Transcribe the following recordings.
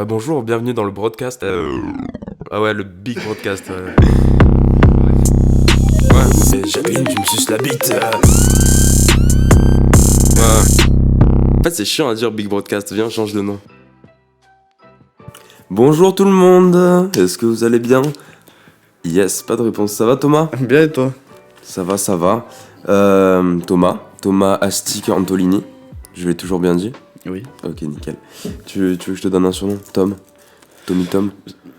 Bonjour, bienvenue dans le broadcast. Ah ouais, le big broadcast. Ouais. Et Jacqueline, tu me suces la bite. Ouais. En fait, c'est chiant à dire big broadcast. Viens, change de nom. Bonjour tout le monde. Est-ce que vous allez bien? Yes, pas de réponse. Ça va, Thomas? Bien et toi? Ça va, ça va. Thomas Astic Antolini. Je l'ai toujours bien dit. Oui. Ok, nickel. Tu veux que je te donne un surnom? Tom? Tommy Tom?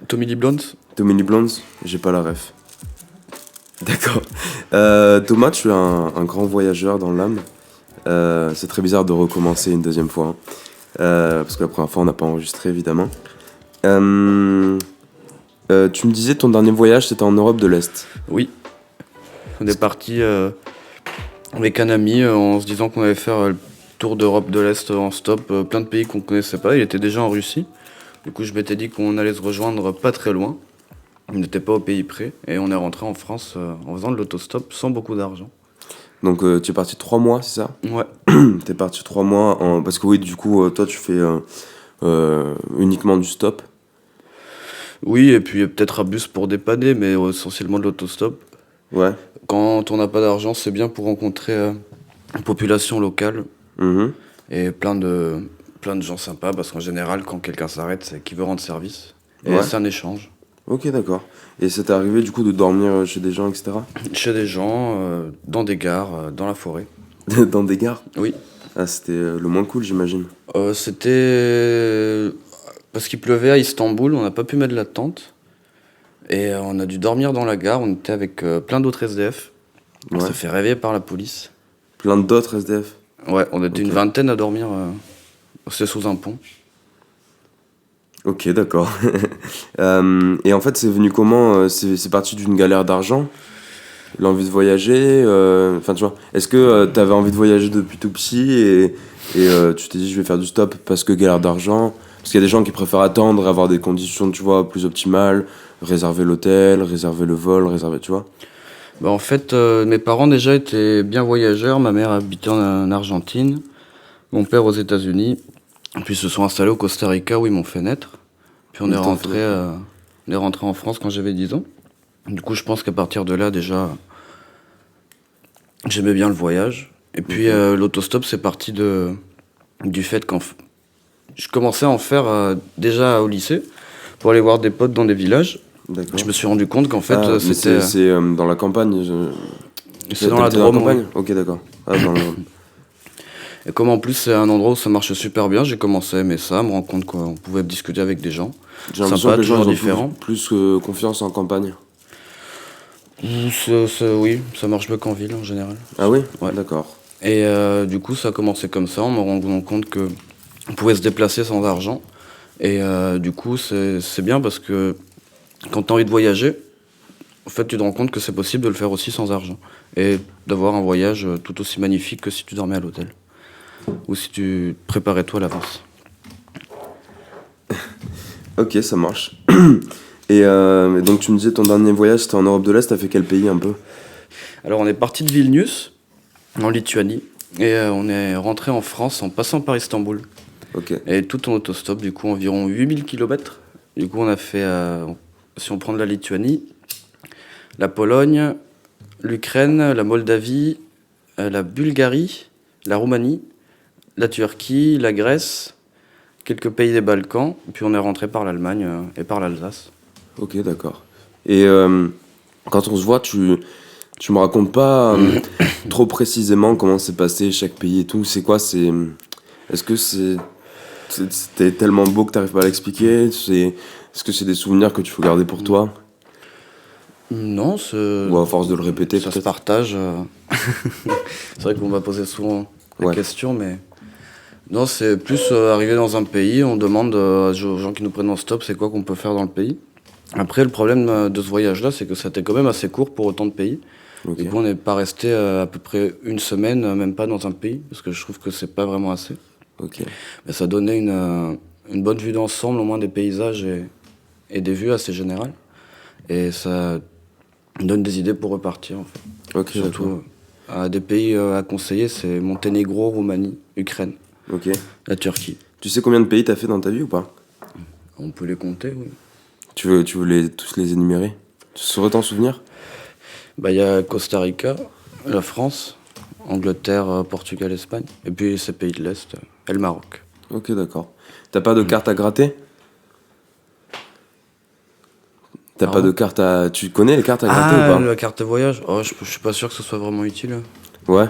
Tommy Lee Blunt? Tommy Lee Blondes? J'ai pas la ref. D'accord. Thomas, tu es un grand voyageur dans l'âme. C'est très bizarre de recommencer une deuxième fois, hein. Parce que la première fois, on n'a pas enregistré, évidemment. Tu me disais, ton dernier voyage, c'était en Europe de l'Est. Oui. On est parti avec un ami en se disant qu'on allait faire le tour d'Europe de l'Est en stop. Plein de pays qu'on connaissait pas. Il était déjà en Russie. Du coup, je m'étais dit qu'on allait se rejoindre pas très loin. On n'était pas au pays près. Et on est rentré en France en faisant de l'autostop sans beaucoup d'argent. Donc, tu es parti 3 mois, c'est ça? Ouais. T'es parti 3 mois parce que oui, du coup, toi, tu fais uniquement du stop. Oui, et puis peut-être un bus pour dépanner, mais essentiellement de l'autostop. Ouais. Quand on n'a pas d'argent, c'est bien pour rencontrer une population locale Mhm. et plein de gens sympas, parce qu'en général, quand quelqu'un s'arrête, c'est qu'il veut rendre service. Et Ouais. c'est un échange. Ok, d'accord. Et ça t'est arrivé, du coup, de dormir chez des gens, etc. Chez des gens, dans des gares, dans la forêt. Dans des gares? Oui. Ah, c'était le moins cool, j'imagine. C'était parce qu'il pleuvait à Istanbul, on n'a pas pu mettre la tente. Et on a dû dormir dans la gare, on était avec plein d'autres SDF. On Ouais. s'est fait réveiller par la police. Plein d'autres SDF. Ouais, on était Ok. une vingtaine à dormir, c'est sous un pont. Ok, d'accord. Et en fait, c'est venu comment? C'est parti d'une galère d'argent? L'envie de voyager? Enfin, tu vois, est-ce que t'avais envie de voyager depuis tout petit et tu t'es dit, je vais faire du stop parce que galère d'argent? Parce qu'il y a des gens qui préfèrent attendre, avoir des conditions, tu vois, plus optimales, réserver l'hôtel, réserver le vol, réserver, tu vois? Bah en fait, mes parents déjà étaient bien voyageurs. Ma mère habitait en Argentine, mon père aux États-Unis. Puis ils se sont installés au Costa Rica où ils m'ont fait naître. Puis Ils t'ont fait on est rentré en France quand j'avais 10 ans. Du coup, je pense qu'à partir de là, déjà, j'aimais bien le voyage. Et puis l'autostop, c'est parti du fait je commençais à en faire déjà au lycée pour aller voir des potes dans des villages. D'accord. Je me suis rendu compte qu'en fait, Ah, mais c'était c'est dans la campagne. c'est dans la T'habitais Drôme. Oui. campagne? Ok, d'accord. Ah, dans le- Et comme en plus c'est un endroit où ça marche super bien, j'ai commencé à aimer ça, à me rendre compte qu'on pouvait discuter avec des gens. J'ai l'impression Sympa, que les gens toujours ils ont différents. plus confiance en campagne. Oui, ça marche mieux qu'en ville en général. Ah oui? Ouais. D'accord. Et du coup ça a commencé comme ça, en me rendant compte que on pouvait se déplacer sans argent. Et du coup c'est bien parce que quand tu as envie de voyager, en fait tu te rends compte que c'est possible de le faire aussi sans argent. Et d'avoir un voyage tout aussi magnifique que si tu dormais à l'hôtel. Ou si tu te préparais toi à l'avance. Ok, ça marche. Et donc tu me disais ton dernier voyage c'était en Europe de l'Est, t'as fait quel pays un peu? Alors on est parti de Vilnius, en Lituanie, et on est rentré en France en passant par Istanbul. Ok. Et tout en autostop, du coup environ 8000 km. Du coup on a fait, si on prend de la Lituanie, la Pologne, l'Ukraine, la Moldavie, la Bulgarie, la Roumanie, la Turquie, la Grèce, quelques pays des Balkans, puis on est rentré par l'Allemagne et par l'Alsace. Ok, d'accord. Et quand on se voit, tu me racontes pas trop précisément comment s'est passé chaque pays et tout. C'est quoi? Est-ce que c'était tellement beau que t'arrives pas à l'expliquer? Est-ce que c'est des souvenirs que tu faut garder pour toi? Non, Ou à force de le répéter, ça se peut-être? partage. C'est vrai qu'on va poser souvent la Ouais. question, mais non, c'est plus arriver dans un pays, on demande aux gens qui nous prennent en stop, c'est quoi qu'on peut faire dans le pays. Après, le problème de ce voyage-là, c'est que c'était quand même assez court pour autant de pays. Ok. Du coup, on n'est pas resté à peu près une semaine, même pas dans un pays, parce que je trouve que c'est pas vraiment assez. Ok. Mais ça donnait une bonne vue d'ensemble, au moins des paysages et des vues assez générales. Et ça donne des idées pour repartir, en fait. Ok, d'accord. Surtout des pays à conseiller, c'est Monténégro, Roumanie, Ukraine, Ok. la Turquie. Tu sais combien de pays t'as fait dans ta vie ou pas? On peut les compter, oui. Tu veux tous les énumérer? Tu saurais t'en souvenir? Bah, il y a Costa Rica, la France, Angleterre, Portugal, Espagne, et puis ces pays de l'Est, et le Maroc. Ok, d'accord. T'as pas de carte à gratter? T'as pas Pardon? de carte à... Tu connais les cartes à gratter ou Ah, pas? la carte de voyage? Oh, je suis pas sûr que ce soit vraiment utile. Ouais.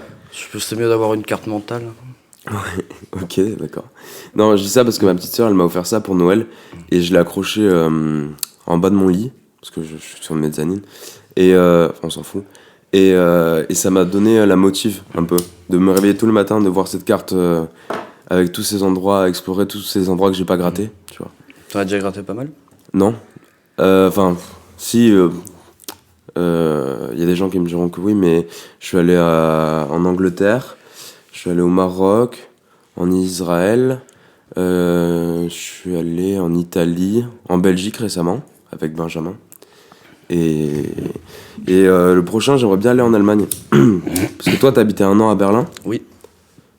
C'est mieux d'avoir une carte mentale. Ok, d'accord. Non, je dis ça parce que ma petite sœur, elle m'a offert ça pour Noël et je l'ai accroché en bas de mon lit parce que je suis sur une mezzanine et enfin, on s'en fout. Et ça m'a donné la motive un peu de me réveiller tout le matin, de voir cette carte avec tous ces endroits, explorer tous ces endroits que j'ai pas grattés, tu vois. T'en as déjà gratté pas mal? Non. Enfin, si. Il y a des gens qui me diront que oui, mais je suis allé en Angleterre, je suis allé au Maroc, en Israël, je suis allé en Italie, en Belgique récemment, avec Benjamin. Et, le prochain, j'aimerais bien aller en Allemagne. Parce que toi, t'as habité 1 an à Berlin. Oui.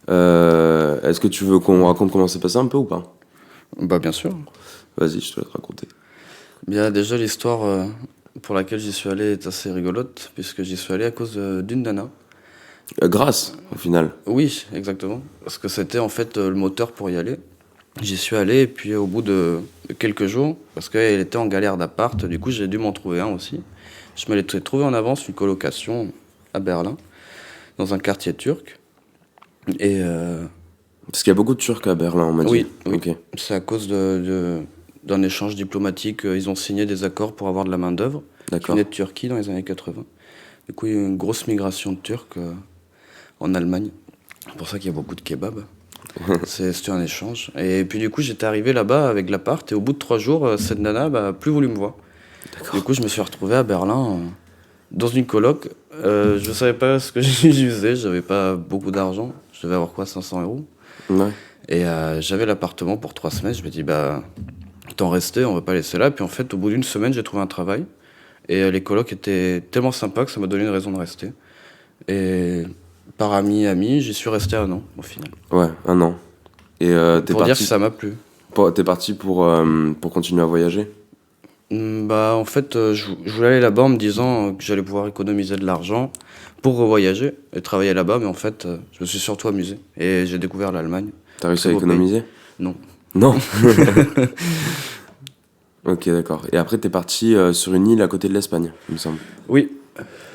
Est-ce que tu veux qu'on raconte comment c'est passé un peu ou pas? Bah, bien sûr. Vas-y, je te laisse raconter. Bien, déjà, l'histoire pour laquelle j'y suis allé est assez rigolote, puisque j'y suis allé à cause d'une nana. Grâce, au final. Oui, exactement. Parce que c'était en fait le moteur pour y aller. J'y suis allé, et puis au bout de quelques jours, parce qu'elle était en galère d'appart, du coup, j'ai dû m'en trouver un aussi. Je me l'étais trouvé en avance, une colocation à Berlin, dans un quartier turc. Et Parce qu'il y a beaucoup de Turcs à Berlin, on m'a dit. oui, oui. Ok. C'est à cause d'un échange diplomatique. Ils ont signé des accords pour avoir de la main-d'œuvre qui D'accord. venait de Turquie dans les années 80. Du coup, il y a eu une grosse migration de Turcs en Allemagne. C'est pour ça qu'il y a beaucoup de kebabs. C'était un échange. Et puis, du coup, j'étais arrivé là-bas avec l'appart. Et au bout de 3 jours, cette nana n'a plus voulu me voir. Du coup, je me suis retrouvé à Berlin dans une coloc. Je savais pas ce que j'usais. J'avais pas beaucoup d'argent. Je devais avoir quoi, 500 euros. Ouais. Et j'avais l'appartement pour 3 semaines. Je me dis, bah, t'en rester, on va pas laisser là. Puis en fait, au bout d'une semaine, j'ai trouvé un travail. Et les colocs étaient tellement sympas que ça m'a donné une raison de rester. Et par ami, j'y suis resté 1 an au final. Ouais, 1 an. Et t'es Pour dire que parti, ça m'a plu. t'es parti pour continuer à voyager? Bah, en fait, je voulais aller là-bas en me disant que j'allais pouvoir économiser de l'argent pour revoyager et travailler là-bas. Mais en fait, je me suis surtout amusé. Et j'ai découvert l'Allemagne. T'as réussi Très à beau économiser? Non. Non. Ok, d'accord. Et après, t'es parti sur une île à côté de l'Espagne, il me semble. Oui,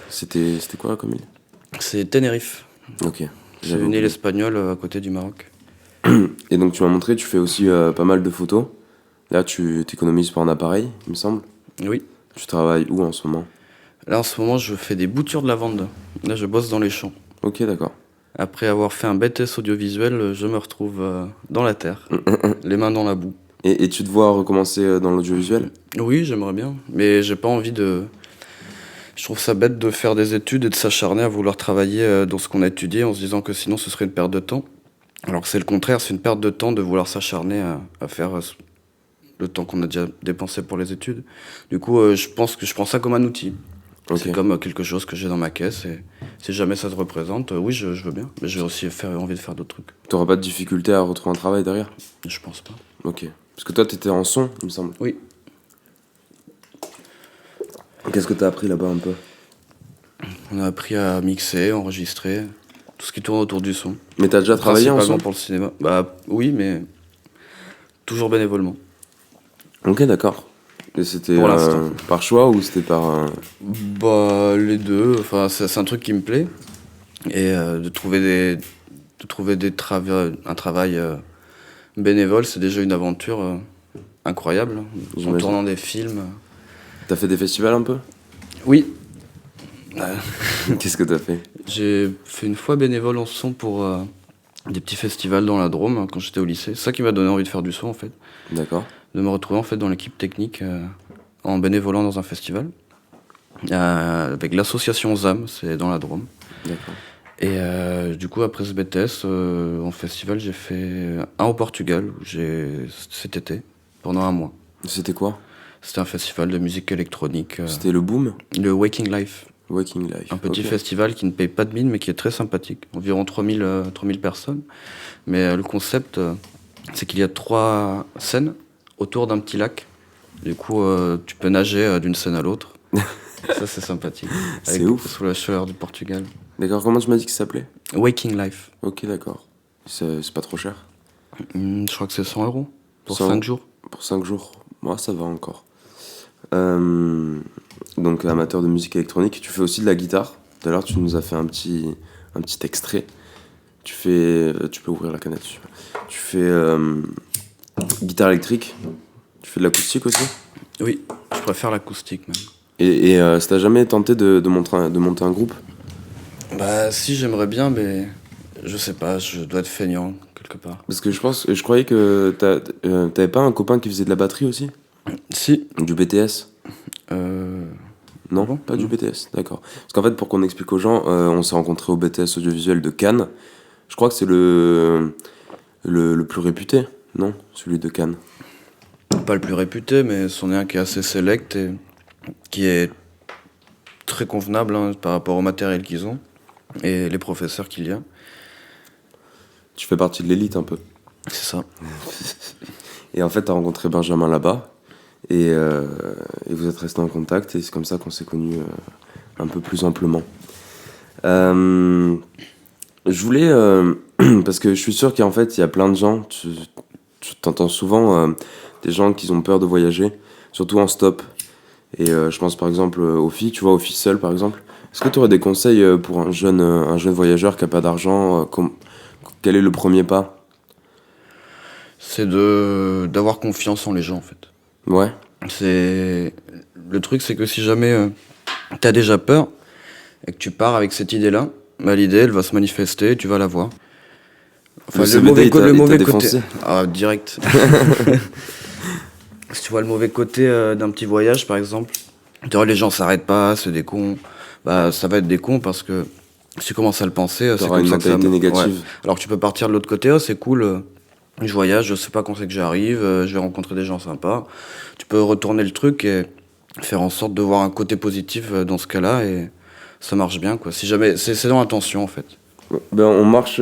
C'était quoi comme île? c'est Tenerife. Ok. C'est J'avais une île oublié. espagnole à côté du Maroc. Et donc, tu m'as montré, tu fais aussi pas mal de photos. Là, tu t'économises pour un appareil, il me semble. Oui. Tu travailles où en ce moment? Là, en ce moment, je fais des boutures de lavande. Là, je bosse dans les champs. Ok, d'accord. Après avoir fait un BTS audiovisuel, je me retrouve dans la terre, les mains dans la boue. Et tu te vois recommencer dans l'audiovisuel? Oui, j'aimerais bien, mais j'ai pas envie de. Je trouve ça bête de faire des études et de s'acharner à vouloir travailler dans ce qu'on a étudié en se disant que sinon ce serait une perte de temps. Alors que c'est le contraire, c'est une perte de temps de vouloir s'acharner à faire le temps qu'on a déjà dépensé pour les études. Du coup, je pense que je prends ça comme un outil. Ok. C'est comme quelque chose que j'ai dans ma caisse et si jamais ça se représente, oui, je veux bien. Mais j'ai aussi envie de faire d'autres trucs. T'auras pas de difficulté à retrouver un travail derrière? Je pense pas. Ok. Parce que toi, t'étais en son, il me semble. Oui. Qu'est-ce que t'as appris là-bas un peu? On a appris à mixer, enregistrer, tout ce qui tourne autour du son. Mais t'as déjà travaillé en Principalement son? pour le cinéma. Bah oui, mais toujours bénévolement. Ok, d'accord. Et c'était Pour l'instant. par choix ou c'était par... Bah les deux. Enfin, c'est un truc qui me plaît et de trouver un travail bénévole, c'est déjà une aventure incroyable. En J'imagine. tournant des films. T'as fait des festivals un peu? Oui, Qu'est-ce que t'as fait? j'ai fait une fois bénévole en son pour des petits festivals dans la Drôme quand j'étais au lycée. C'est ça qui m'a donné envie de faire du son en fait. D'accord. De me retrouver en fait dans l'équipe technique en bénévolant dans un festival avec l'association ZAM, c'est dans la Drôme. D'accord. Et du coup après ce BTS en festival j'ai fait un au Portugal cet été pendant 1 mois. C'était quoi? C'était un festival de musique électronique, C'était le Boom? le Waking Life, Waking Life. un petit Ok. festival qui ne paye pas de mine mais qui est très sympathique, environ 3000 personnes. Mais le concept c'est qu'il y a 3 scènes autour d'un petit lac. Du coup, tu peux nager d'une scène à l'autre. Ça, c'est sympathique. C'est ouf. Sous la chaleur du Portugal. D'accord, comment tu m'as dit que ça s'appelait? Waking Life. Ok, d'accord. C'est pas trop cher? Je crois que c'est 100 € pour 100 5 jours. Pour 5 jours. Moi, ça va encore. Donc, amateur de musique électronique, tu fais aussi de la guitare. Tout à l'heure, tu nous as fait un petit extrait. Tu peux ouvrir la canette. Tu fais guitare électrique. Tu fais de l'acoustique aussi. Oui, je préfère l'acoustique même. Et ça t'a jamais tenté de monter un groupe? Bah si, j'aimerais bien, mais je sais pas, je dois être feignant quelque part. Parce que je croyais que t'avais pas un copain qui faisait de la batterie aussi? Si. Du BTS? Non, bon pas du BTS, d'accord. Parce qu'en fait, pour qu'on explique aux gens, on s'est rencontrés au BTS audiovisuel de Cannes. Je crois que c'est le plus réputé, non? Celui de Cannes. Pas le plus réputé, mais c'en est un qui est assez select et qui est très convenable par rapport au matériel qu'ils ont et les professeurs qu'il y a. Tu fais partie de l'élite un peu. C'est ça. Et en fait, t'as rencontré Benjamin là-bas. Et vous êtes restés en contact. Et c'est comme ça qu'on s'est connus un peu plus amplement. Je voulais... parce que je suis sûr qu'en fait, il y a plein de gens... Tu t'entends souvent des gens qui ont peur de voyager. Surtout en stop. Et je pense par exemple aux filles. Tu vois, aux filles seules par exemple. Est-ce que tu aurais des conseils pour un jeune voyageur qui n'a pas d'argent quel est le premier pas? C'est d'avoir confiance en les gens en fait. Ouais. Le truc, c'est que si jamais t'as déjà peur et que tu pars avec cette idée-là, bah, l'idée elle va se manifester et tu vas la voir. Enfin, le mauvais côté. Ah, direct. Si tu vois le mauvais côté d'un petit voyage par exemple, tu vois, les gens s'arrêtent pas, c'est des cons. Bah, ça va être des cons parce que si tu commences à le penser, c'est comme ça que ça. négative. Ouais. Alors que tu peux partir de l'autre côté, oh, c'est cool. Je voyage, je sais pas quand c'est que j'arrive, je vais rencontrer des gens sympas. Tu peux retourner le truc et faire en sorte de voir un côté positif dans ce cas-là et ça marche bien quoi. Si jamais, c'est dans l'intention en fait. Ben, on marche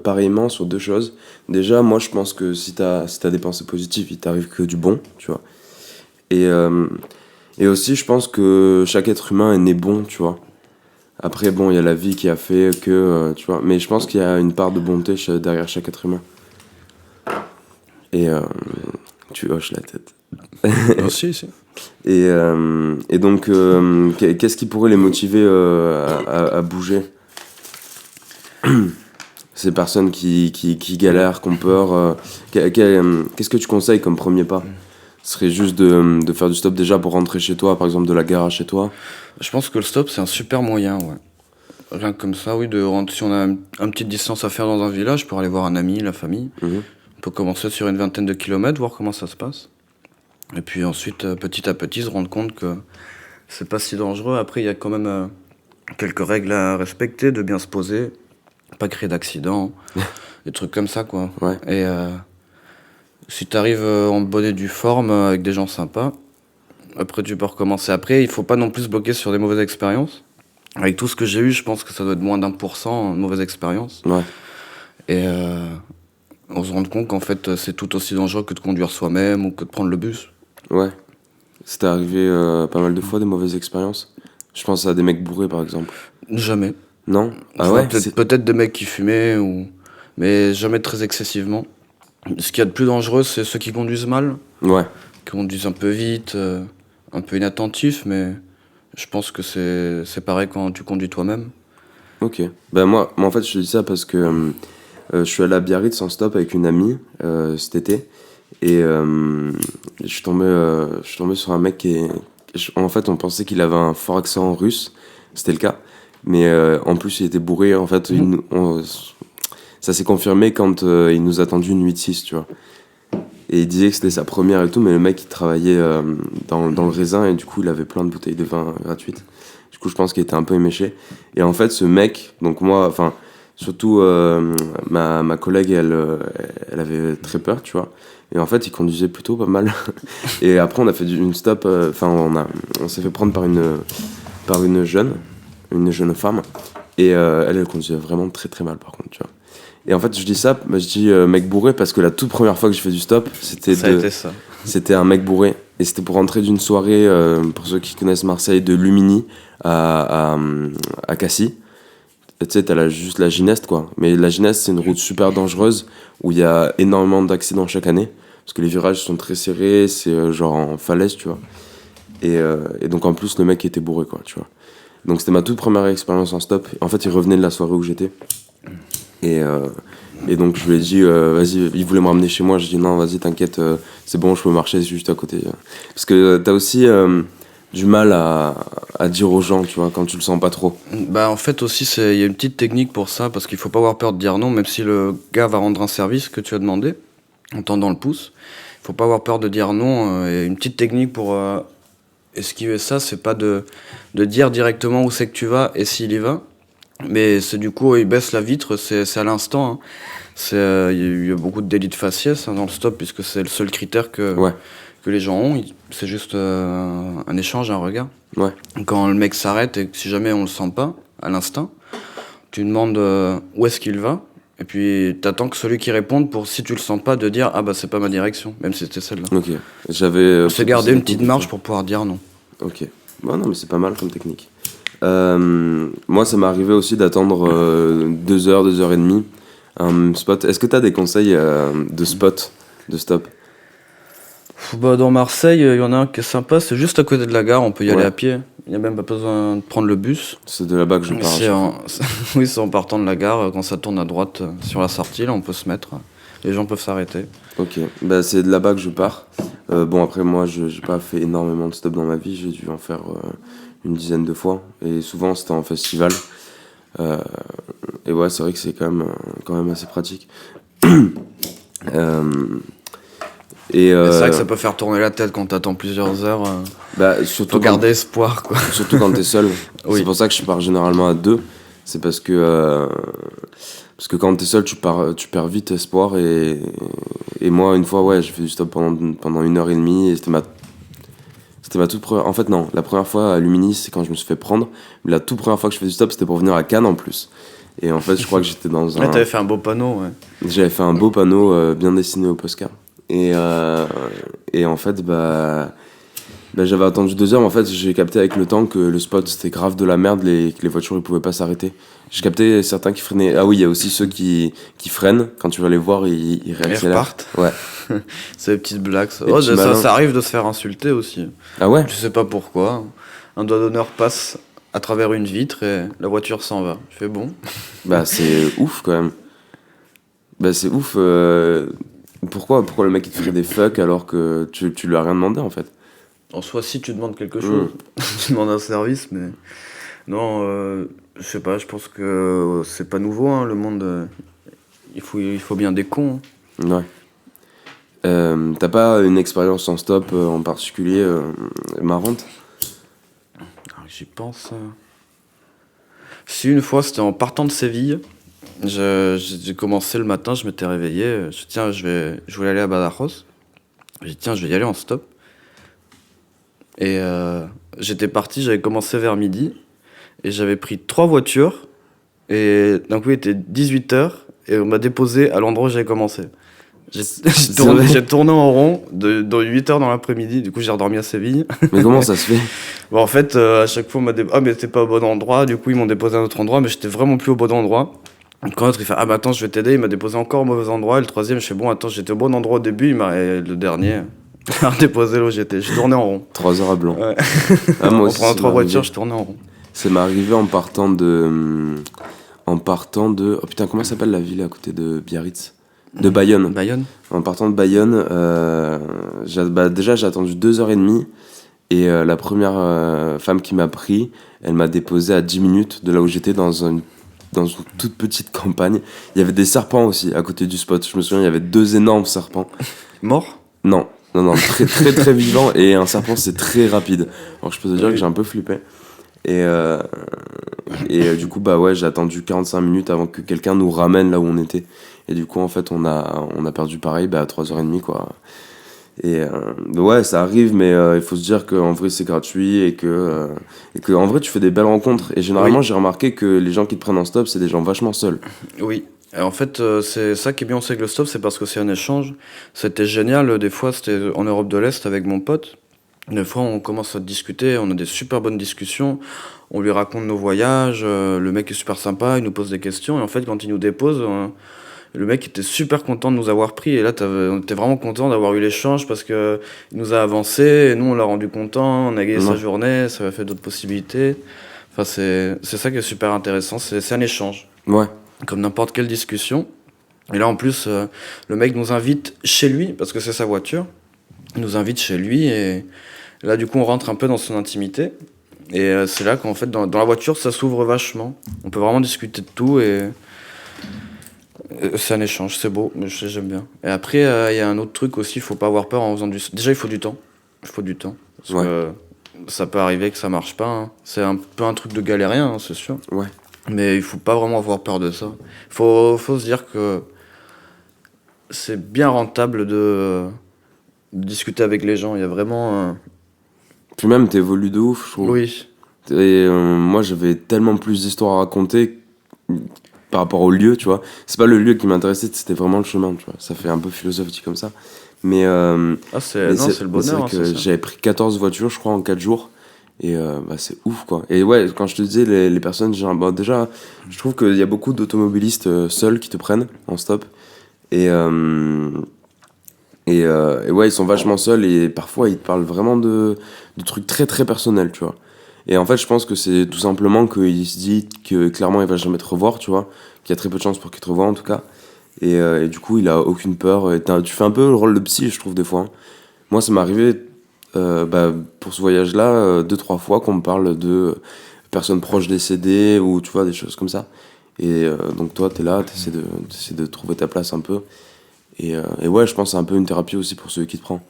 pareillement sur deux choses. Déjà, moi je pense que si t'as des pensées positives, il t'arrive que du bon, tu vois. Et aussi, je pense que chaque être humain est né bon, tu vois. Après, bon, il y a la vie qui a fait que, tu vois. Mais je pense qu'il y a une part de bonté derrière chaque être humain. Et tu hoches la tête. Si. Et donc, qu'est-ce qui pourrait les motiver à bouger? Ces personnes qui galèrent, qui ont peur. Qu'est-ce que tu conseilles comme premier pas? Ce serait juste de faire du stop déjà pour rentrer chez toi, par exemple de la gare à chez toi? Je pense que le stop c'est un super moyen, ouais. Rien que comme ça, oui, de rentrer, si on a une petite distance à faire dans un village pour aller voir un ami, la famille, on peut commencer sur une 20aine de kilomètres, voir comment ça se passe. Et puis ensuite, petit à petit, se rendre compte que c'est pas si dangereux. Après, il y a quand même quelques règles à respecter, de bien se poser, pas créer d'accidents, des trucs comme ça, quoi. Ouais. Et si t'arrives en bonne et due forme, avec des gens sympas, après tu peux recommencer. Après, il faut pas non plus se bloquer sur des mauvaises expériences. Avec tout ce que j'ai eu, je pense que ça doit être moins d'1% de mauvaises expériences. Ouais. Et on se rend compte qu'en fait, c'est tout aussi dangereux que de conduire soi-même ou que de prendre le bus. Ouais. C'était arrivé pas mal de fois des mauvaises expériences. Je pense à des mecs bourrés par exemple. Jamais. Non? Ah Enfin, ouais? peut-être des mecs qui fumaient, mais jamais très excessivement. Ce qu'il y a de plus dangereux, c'est ceux qui conduisent mal. Ouais. Qui conduisent un peu vite, un peu inattentifs, mais je pense que c'est pareil quand tu conduis toi-même. Ok. Ben moi en fait je te dis ça parce que je suis allé à Biarritz en stop avec une amie cet été et je suis tombé sur un mec en fait on pensait qu'il avait un fort accent russe, c'était le cas, mais en plus il était bourré en fait. Ça s'est confirmé quand il nous a attendu une 8-6, tu vois. Et il disait que c'était sa première et tout, mais le mec il travaillait dans le raisin et du coup il avait plein de bouteilles de vin gratuites. Du coup je pense qu'il était un peu éméché. Et en fait ce mec, donc moi, enfin surtout ma collègue elle avait très peur, tu vois. Et en fait il conduisait plutôt pas mal. Et après on a fait une stop, enfin on s'est fait prendre par une jeune femme. Et elle conduisait vraiment très très mal par contre, tu vois. Et en fait, je dis ça, je dis mec bourré parce que la toute première fois que j'ai fait du stop, Ça a été ça. c'était un mec bourré. Et c'était pour rentrer d'une soirée, pour ceux qui connaissent Marseille, de Lumini à Cassis. Tu sais, t'as juste la Gineste, quoi. Mais la Gineste, c'est une route super dangereuse où il y a énormément d'accidents chaque année. Parce que les virages sont très serrés, c'est genre en falaise, tu vois. Et donc en plus, le mec était bourré, quoi, tu vois. Donc c'était ma toute première expérience en stop. En fait, il revenait de la soirée où j'étais. Et donc je lui ai dit, vas-y, il voulait me ramener chez moi. Je dis non, vas-y, t'inquiète, c'est bon, je peux marcher, c'est juste à côté. Parce que t'as aussi du mal à dire aux gens, tu vois, quand tu le sens pas trop. Bah en fait aussi il y a une petite technique pour ça parce qu'il faut pas avoir peur de dire non même si le gars va rendre un service que tu as demandé en tendant le pouce. Il faut pas avoir peur de dire non et une petite technique pour esquiver ça, c'est pas de dire directement où c'est que tu vas et s'il y va. Mais c'est du coup il baisse la vitre, c'est à l'instant hein. Il y a beaucoup de délits de faciès hein, dans le stop puisque c'est le seul critère Ouais, que les gens ont, c'est juste un échange, un regard. ouais, Quand le mec s'arrête et que si jamais on le sent pas, à l'instinct, tu demandes où est-ce qu'il va, et puis t'attends que celui qui réponde pour, si tu le sens pas, de dire ah bah c'est pas ma direction, même si c'était celle-là. ok. J'avais. C'est garder une petite marge pour pouvoir dire non. Ok. Bon, non, mais c'est pas mal comme technique. Moi, ça m'est arrivé aussi d'attendre 2 heures, 2 heures et demie un spot. Est-ce que t'as des conseils de spot, de stop? Bah, dans Marseille, il y en a un qui est sympa, c'est juste à côté de la gare, on peut y aller Ouais. à pied. Il n'y a même pas besoin de prendre le bus. C'est de là-bas que je pars. Oui, c'est en partant de la gare, quand ça tourne à droite sur la sortie, là on peut se mettre. Les gens peuvent s'arrêter. Ok, bah, c'est de là-bas que je pars. Bon, après, moi, j'ai pas fait énormément de stop dans ma vie. J'ai dû en faire une dizaine de fois. Et souvent, c'était en festival. Et ouais, c'est vrai que c'est quand même assez pratique. Euh, Et c'est vrai que ça peut faire tourner la tête quand t'attends plusieurs heures. Bah, surtout Faut garder espoir, quoi. surtout quand t'es seul. Oui. C'est pour ça que je pars généralement à deux. C'est parce que quand t'es seul, tu perds vite espoir. Et moi, une fois, ouais, j'ai fait du stop pendant 1 heure et demie. Et c'était ma toute première. En fait, non, la première fois à Lumini, c'est quand je me suis fait prendre. Mais la toute première fois que je fais du stop, c'était pour venir à Cannes en plus. Et en fait, je crois que j'étais dans Ouais, un. t'avais fait un beau panneau, ouais. J'avais fait un beau panneau bien dessiné au Posca. Et en fait, bah, j'avais attendu 2 heures, mais en fait, j'ai capté avec le temps que le spot c'était grave de la merde, que les voitures ils pouvaient pas s'arrêter. J'ai capté certains qui freinaient. Ah oui, il y a aussi ceux qui freinent. Quand tu vas les voir, ils Ils réaccélèrent. repartent. Ouais. C'est des petites blagues. Ça. Les Oh, petits malins. ça arrive de se faire insulter aussi. Ah ouais? Je sais pas pourquoi. Un doigt d'honneur passe à travers une vitre et la voiture s'en va. Je fais bon. Bah, c'est ouf quand même. Bah, c'est ouf. Pourquoi le mec il te ferait des fuck alors que tu lui as rien demandé en fait? En soi, si tu demandes quelque chose, tu demandes un service, mais non, je sais pas. Je pense que c'est pas nouveau, hein, le monde. Il faut bien des cons. Hein. Ouais. T'as pas une expérience en stop en particulier marrante? Alors, j'y pense. Si une fois, c'était en partant de Séville. J'ai commencé le matin, je m'étais réveillé. Je voulais aller à Badajoz. J'ai dit, tiens, je vais y aller en stop. Et j'étais parti, j'avais commencé vers midi. Et j'avais pris 3 voitures. Et d'un coup, il était 18h. Et on m'a déposé à l'endroit où j'avais commencé. J'ai tourné en rond de 8h dans l'après-midi. Du coup, j'ai redormi à Séville. Mais comment ça se fait? Bon, en fait, à chaque fois, on m'a dit ah, mais t'es pas au bon endroit. Du coup, ils m'ont déposé à un autre endroit. Mais j'étais vraiment plus au bon endroit. Donc, l'autre, il fait ah, bah attends, je vais t'aider. Il m'a déposé encore au mauvais endroit. Et le troisième, je fais bon, attends, j'étais au bon endroit au début. Et le dernier, il m'a redéposé là où j'étais. Je tournais en rond. 3 heures à blanc. Ouais. Ah, moi En aussi, prenant ça 3 m'est voitures, arrivé. je tournais en rond. Ça m'est arrivé en partant de. En partant de. Oh putain, comment s'appelle la ville à côté de Biarritz? De Bayonne. Bayonne. En partant de Bayonne, déjà j'ai attendu 2 heures et demie. Et la première femme qui m'a pris, elle m'a déposé à 10 minutes de là où j'étais dans une toute petite campagne. Il y avait des serpents aussi à côté du spot. Je me souviens, il y avait 2 énormes serpents. Mort. Non, très très très vivant. Et un serpent, c'est très rapide. Alors je peux te dire que j'ai un peu flippé. Et du coup, bah ouais, j'ai attendu 45 minutes avant que quelqu'un nous ramène là où on était. Et du coup, en fait, on a perdu pareil à 3h30, quoi. Et ouais, ça arrive, mais il faut se dire qu'en vrai, c'est gratuit et que en vrai, tu fais des belles rencontres. Et généralement, Oui. j'ai remarqué que les gens qui te prennent en stop, c'est des gens vachement seuls. Oui. Et en fait, c'est ça qui est bien aussi avec le stop, c'est parce que c'est un échange. C'était génial. Des fois, c'était en Europe de l'Est avec mon pote. Des fois, on commence à discuter, on a des super bonnes discussions. On lui raconte nos voyages. Le mec est super sympa, il nous pose des questions. Et en fait, quand il nous dépose, le mec était super content de nous avoir pris. Et là, on était vraiment content d'avoir eu l'échange parce que il nous a avancé. Et nous, on l'a rendu content. On a gagné sa Ouais. journée. Ça a fait d'autres possibilités. Enfin, c'est ça qui est super intéressant. C'est un échange, Ouais. comme n'importe quelle discussion. Et là, en plus, le mec nous invite chez lui, parce que c'est sa voiture. Il nous invite chez lui, et là, du coup, on rentre un peu dans son intimité. Et c'est là qu'en fait, dans la voiture, ça s'ouvre vachement. On peut vraiment discuter de tout, et c'est un échange, c'est beau, mais j'aime bien. Et après, il y a un autre truc aussi, il faut pas avoir peur en faisant du... Déjà, il faut du temps. Il faut du temps. Parce Ouais. que ça peut arriver que ça marche pas, hein. C'est un peu un truc de galérien, hein, c'est sûr. Ouais. Mais il faut pas vraiment avoir peur de ça. Faut se dire que c'est bien rentable de discuter avec les gens. Il y a vraiment. Puis même, t'évolues de ouf, je trouve. Oui. Et moi, j'avais tellement plus d'histoires à raconter par rapport au lieu, tu vois. C'est pas le lieu qui m'intéressait, c'était vraiment le chemin, tu vois. Ça fait un peu philosophique comme ça. Mais, Ah, mais non, c'est le mais c'est bonheur, vrai hein, que c'est ça. j'avais pris 14 voitures, je crois, en 4 jours. Et bah, c'est ouf, quoi. Et ouais, quand je te disais, les personnes, genre, bah, déjà, je trouve qu'il y a beaucoup d'automobilistes seuls qui te prennent en stop. Et, et ouais, ils sont vachement seuls et parfois ils te parlent vraiment de trucs très très personnels, tu vois. Et en fait, je pense que c'est tout simplement qu'il se dit que clairement il va jamais te revoir, tu vois. Qu'il y a très peu de chances pour qu'il te revoie en tout cas. Et du coup, il a aucune peur. Et tu fais un peu le rôle de psy, je trouve, des fois, hein. Moi, ça m'est arrivé bah, pour ce voyage-là, 2-3 fois qu'on me parle de personnes proches décédées ou tu vois, des choses comme ça. Et donc, toi, t'es là, t'essaies de trouver ta place un peu. Et ouais, je pense que c'est un peu une thérapie aussi pour celui qui te prend.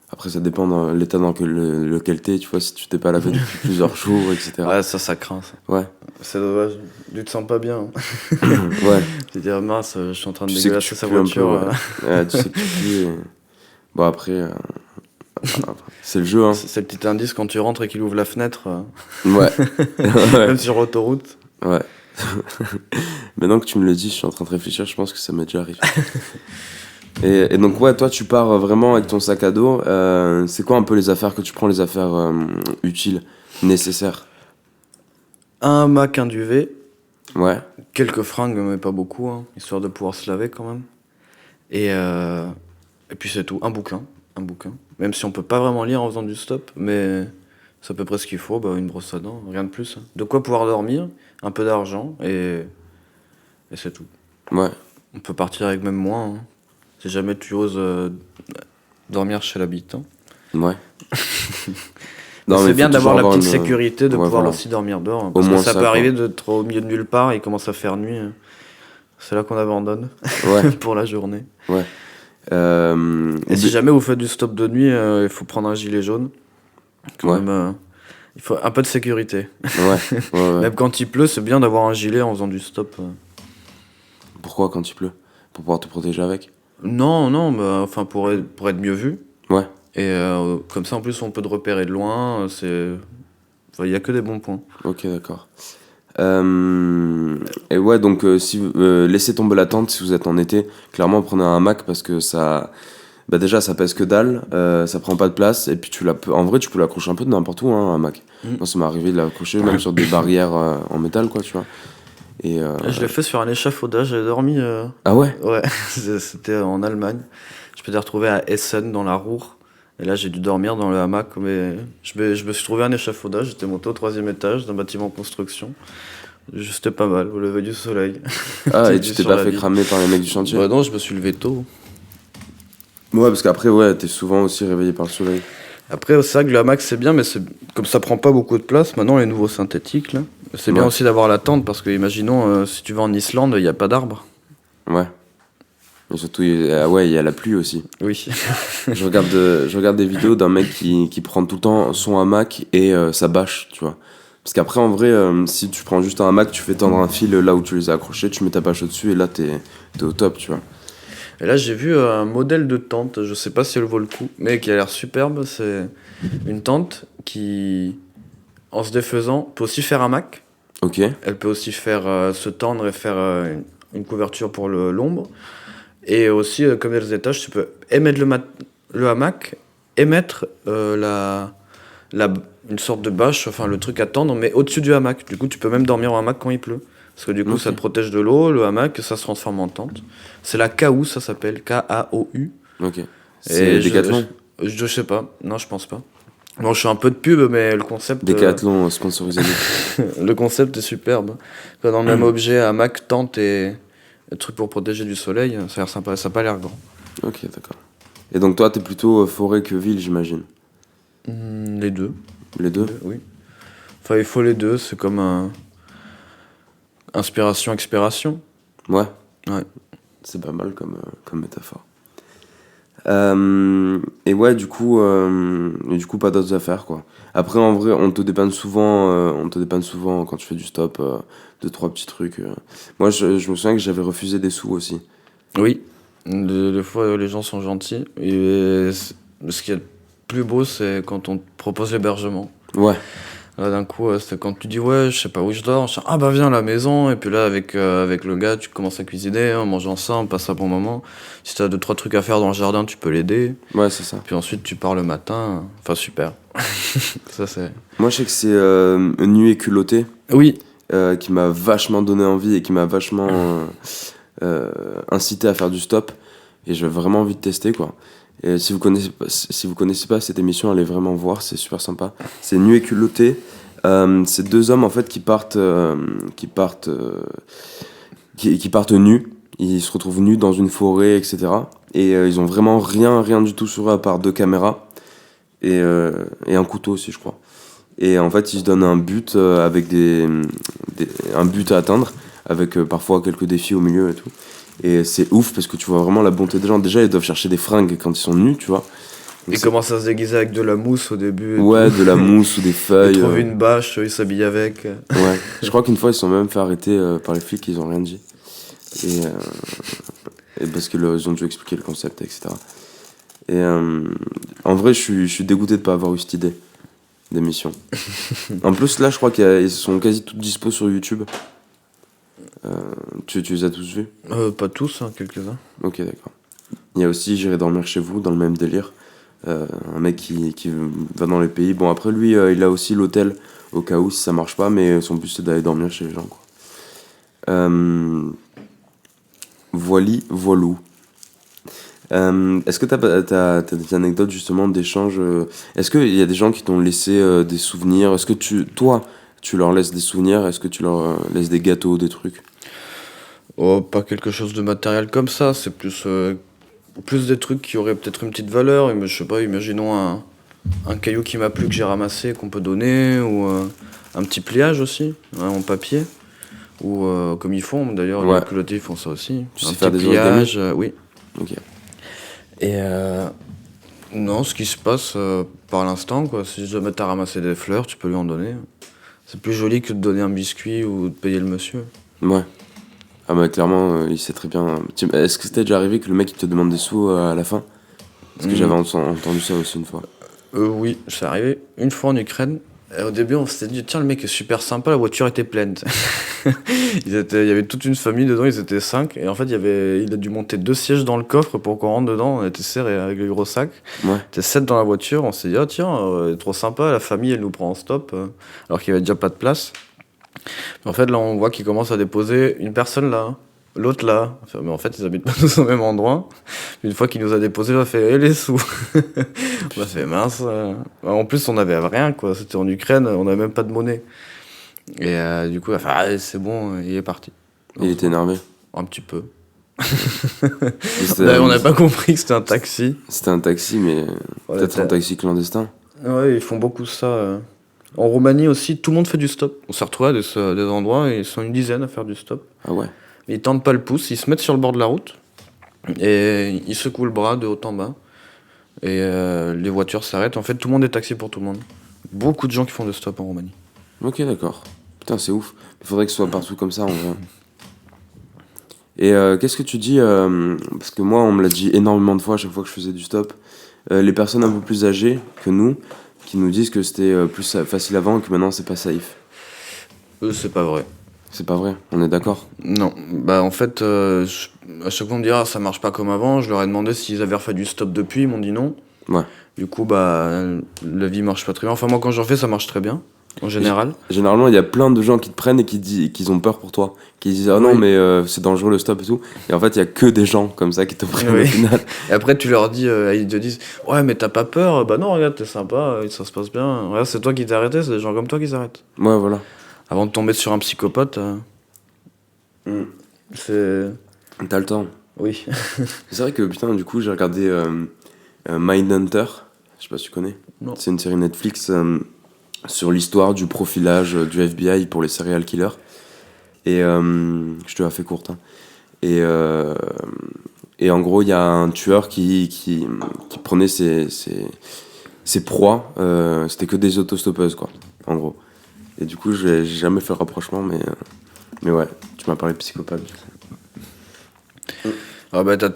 Après, ça dépend de l'état dans lequel t'es, tu vois, si tu t'es pas lavé depuis plusieurs jours, etc. Ouais, ça craint, ça. Ouais, C'est dommage. Tu te sens pas bien, hein. ouais. Tu te dis, ah, mince, je suis en train de Tu sais que dégueulasser tu sa pues un peu, voiture. ouais. Ouais, tu sais que tu pues. Bon, après, c'est le jeu, hein. C'est le petit indice quand tu rentres et qu'il ouvre la fenêtre, Ouais. Ouais. même sur autoroute. Ouais. Maintenant que tu me le dis, je suis en train de réfléchir, je pense que ça m'est déjà arrivé. Et donc, ouais, toi, tu pars vraiment avec ton sac à dos. C'est quoi un peu les affaires que tu prends, les affaires utiles, nécessaires? Un Mac, un duvet, Ouais, quelques fringues, mais pas beaucoup, hein, histoire de pouvoir se laver quand même. Et puis c'est tout, un bouquin, un bouquin. Même si on peut pas vraiment lire en faisant du stop, mais c'est à peu près ce qu'il faut, bah, une brosse à dents, rien de plus, hein. De quoi pouvoir dormir, un peu d'argent, et c'est tout. ouais, On peut partir avec même moins, hein. Si jamais tu oses dormir chez l'habitant. ouais. Mais Non, mais c'est il bien faut d'avoir toujours la avoir petite une. sécurité de Ouais, pouvoir voilà. aussi dormir dehors, hein, Au parce que moins ça ça, peut quoi. arriver d'être au milieu de nulle part et il commence à faire nuit, hein. C'est là qu'on abandonne Ouais, pour la journée. ouais. Et si jamais vous faites du stop de nuit, il faut prendre un gilet jaune. Quand Ouais, même, il faut un peu de sécurité. ouais, ouais, ouais. Même quand il pleut, c'est bien d'avoir un gilet en faisant du stop. Pourquoi quand il pleut? Pour pouvoir te protéger avec? Non, non, bah, enfin pour être mieux vu. Ouais, Et comme ça, en plus, on peut te repérer de loin. Enfin, il y a que des bons points. ok, d'accord. Et ouais, donc si laissez tomber la tente si vous êtes en été, clairement prenez un hamac parce que ça, bah déjà ça pèse que dalle, ça prend pas de place et puis en vrai tu peux l'accrocher un peu de n'importe où, hein, un hamac. Mm. Moi ça m'est arrivé de l'accrocher même sur des barrières en métal quoi, tu vois. Et Je l'ai fait sur un échafaudage. J'ai dormi. ah ouais, Ouais, c'était en Allemagne. Je m'étais retrouvé à Essen dans la Ruhr. Et là, j'ai dû dormir dans le hamac. Mais je me suis trouvé un échafaudage. J'étais monté au 3e étage d'un bâtiment en construction. C'était pas mal, au lever du soleil. ah et Petite tu vue t'es sur pas la fait ville. cramer par les mecs du chantier? Bah non, je me suis levé tôt. Ouais, parce qu'après ouais t'es souvent aussi réveillé par le soleil. Après, c'est vrai que le hamac, c'est bien, mais comme ça prend pas beaucoup de place, maintenant, les nouveaux synthétiques, là. C'est bien Ouais. aussi d'avoir la tente, parce que, imaginons, si tu vas en Islande, il n'y a pas d'arbres. Ouais. Et surtout ouais il y a la pluie aussi. Oui. Je regarde des vidéos d'un mec qui prend tout le temps son hamac et sa bâche, tu vois. Parce qu'après, en vrai, si tu prends juste un hamac, tu fais tendre un fil là où tu les as accrochés, tu mets ta bâche au-dessus et là, t'es au top, tu vois. Et là, j'ai vu un modèle de tente, je sais pas si elle vaut le coup, mais qui a l'air superbe. C'est une tente qui, en se défaisant, peut aussi faire un hamac. Ok, Elle peut aussi faire se tendre et faire une couverture pour l'ombre. Et aussi, comme il y a les étages, tu peux émettre le hamac et mettre une sorte de bâche, enfin le truc à tendre, mais au-dessus du hamac. Du coup, tu peux même dormir en hamac quand il pleut. Parce que du coup, Ok. ça te protège de l'eau, le hamac, ça se transforme en tente. C'est la KAU, ça s'appelle, K-A-O-U. Ok. Et C'est Decathlon. je sais pas, non, je pense pas. Bon, je fais un peu de pub, mais le concept, Decathlon sponsorisé. le concept est superbe. Dans le même objet, hamac, tente et truc pour protéger du soleil, ça a l'air sympa, ça a pas l'air grand. Ok, d'accord. Et donc toi, t'es plutôt forêt que ville, j'imagine. Les deux. Les deux? Oui. Enfin, il faut les deux, c'est comme un inspiration, expiration. Ouais. Ouais. C'est pas mal comme métaphore. Et ouais, du coup, pas d'autres affaires, quoi. Après, en vrai, on te dépanne souvent quand tu fais du stop, deux, trois petits trucs. Moi, je me souviens que j'avais refusé des sous aussi. Oui. Des fois, les gens sont gentils. Et ce qui est le plus beau, c'est quand on te propose l'hébergement. Ouais, Là, d'un coup, c'est quand tu dis, ouais, je sais pas où je dors. Je dis, ah bah viens à la maison. Et puis là, avec le gars, tu commences à cuisiner, on mange ensemble, on passe un bon moment. Si t'as deux, trois trucs à faire dans le jardin, tu peux l'aider. ouais, c'est ça. Puis ensuite, tu pars le matin. Enfin, super. Ça, c'est... Moi, je sais que c'est Nuit et culotté Oui. qui m'a vachement donné envie et qui m'a vachement incité à faire du stop. Et j'ai vraiment envie de tester, quoi. Et si vous connaissez pas cette émission, allez vraiment voir, c'est super sympa. C'est Nuit et culotté. C'est deux hommes en fait qui partent nus. Ils se retrouvent nus dans une forêt, etc. Et ils ont vraiment rien du tout sur eux à part deux caméras et un couteau aussi, je crois. Et en fait, ils se donnent un but avec un but à atteindre, avec parfois quelques défis au milieu et tout. Et c'est ouf parce que tu vois vraiment la bonté des gens. Déjà, ils doivent chercher des fringues quand ils sont nus, tu vois. Donc Ils commencent à se déguiser avec de la mousse au début. Et ouais, tout. de la mousse ou des Ils feuilles. trouvent une bâche, ils s'habillent avec. Ouais, je crois qu'une fois ils se sont même fait arrêter par les flics, ils ont rien dit. Et parce qu'ils ont dû expliquer le concept, etc. Et en vrai, je suis dégoûté de pas avoir eu cette idée d'émission. En plus, là, je crois qu'ils sont quasi toutes dispo sur YouTube. Tu les as tous vus? Pas tous, hein, quelques-uns. Ok, d'accord. Il y a aussi J'irai dormir chez vous, dans le même délire. Un mec qui va dans les pays. Bon, après, lui, il a aussi l'hôtel au cas où si ça marche pas, mais son but c'est d'aller dormir chez les gens, quoi. Voilou. Est-ce que t'as des anecdotes justement d'échanges est-ce qu'il y a des gens qui t'ont laissé des souvenirs? Est-ce que toi, tu leur laisses des souvenirs? Est-ce que tu leur laisses des gâteaux, des trucs? Oh, pas quelque chose de matériel comme ça, c'est plus des trucs qui auraient peut-être une petite valeur. Je sais pas, imaginons un caillou qui m'a plu que j'ai ramassé, qu'on peut donner, ou un petit pliage aussi, hein, en papier. Ou comme ils font, d'ailleurs, Ouais. les culottés ils font ça aussi. Tu Un sais petit faire des origamis? pliage, oui. Ok. Et non, ce qui se passe par l'instant, quoi. Si jamais t'as ramassé des fleurs, tu peux lui en donner. C'est plus joli que de donner un biscuit ou de payer le monsieur. Ouais. Ah bah clairement, il sait très bien. Est-ce que c'était déjà arrivé que le mec il te demande des sous à la fin? Parce que j'avais entendu ça aussi une fois. Oui, c'est arrivé une fois en Ukraine. Et au début, on s'était dit, tiens, le mec est super sympa, la voiture était pleine. Il y avait toute une famille dedans, ils étaient 5. Et en fait, il a dû monter 2 sièges dans le coffre pour qu'on rentre dedans. On était serrés avec le gros sac. Ouais. On était 7 dans la voiture. On s'est dit, ah tiens, trop sympa, la famille, elle nous prend en stop. Alors qu'il y avait déjà pas de place. En fait, là, on voit qu'ils commencent à déposer une personne là, l'autre là. Enfin, mais en fait, ils habitent pas tous au même endroit. Une fois qu'il nous a déposé, on a fait les sous. On a fait mince. En plus, on n'avait rien, quoi. C'était en Ukraine, on n'avait même pas de monnaie. Et du coup, il a fait, ah, c'est bon, il est parti. Il était énervé. Un petit peu. C'était On n'avait pas compris que c'était un taxi. c'était un taxi, mais Ouais, peut-être un taxi clandestin. Ouais, ils font beaucoup ça. En Roumanie aussi, tout le monde fait du stop. On s'est retrouvés à des endroits et ils sont une dizaine à faire du stop. Ah ouais. Ils tentent pas le pouce, ils se mettent sur le bord de la route et ils secouent le bras de haut en bas. Et les voitures s'arrêtent. En fait, tout le monde est taxi pour tout le monde. Beaucoup de gens qui font du stop en Roumanie. Ok, d'accord. Putain, c'est ouf. Il faudrait que ce soit partout comme ça, en vrai. Et qu'est-ce que tu dis parce que moi, on me l'a dit énormément de fois à chaque fois que je faisais du stop. Les personnes un peu plus âgées que nous, qui nous disent que c'était plus facile avant et que maintenant c'est pas safe. C'est pas vrai. C'est pas vrai, on est d'accord. Non, bah en fait, à chaque fois on me dit ah ça marche pas comme avant. Je leur ai demandé s'ils avaient refait du stop depuis, ils m'ont dit non. Ouais. Du coup bah la vie marche pas très bien. Enfin moi quand j'en fais ça marche très bien en général. Généralement, il y a plein de gens qui te prennent et qui disent qu'ils ont peur pour toi. Qui disent ah non, Oui. mais c'est dangereux le stop et tout. Et en fait, il y a que des gens comme ça qui te prennent Oui. au final. Et après tu leur dis, ils te disent ouais mais t'as pas peur? Bah non regarde t'es sympa, ça se passe bien. Regarde c'est toi qui t'es arrêté, c'est des gens comme toi qui s'arrêtent. Ouais, voilà. Avant de tomber sur un psychopathe, c'est T'as le temps. oui. C'est vrai que putain, du coup, j'ai regardé Mindhunter. Je sais pas si tu connais. Non. C'est une série Netflix sur l'histoire du profilage du FBI pour les serial killers. Et je te la fais courte. Hein. Et en gros, il y a un tueur qui prenait ses proies. C'était que des autostoppeuses, quoi, en gros. Et du coup, j'ai jamais fait le rapprochement, mais ouais, tu m'as parlé de psychopathe. Ah bah t'as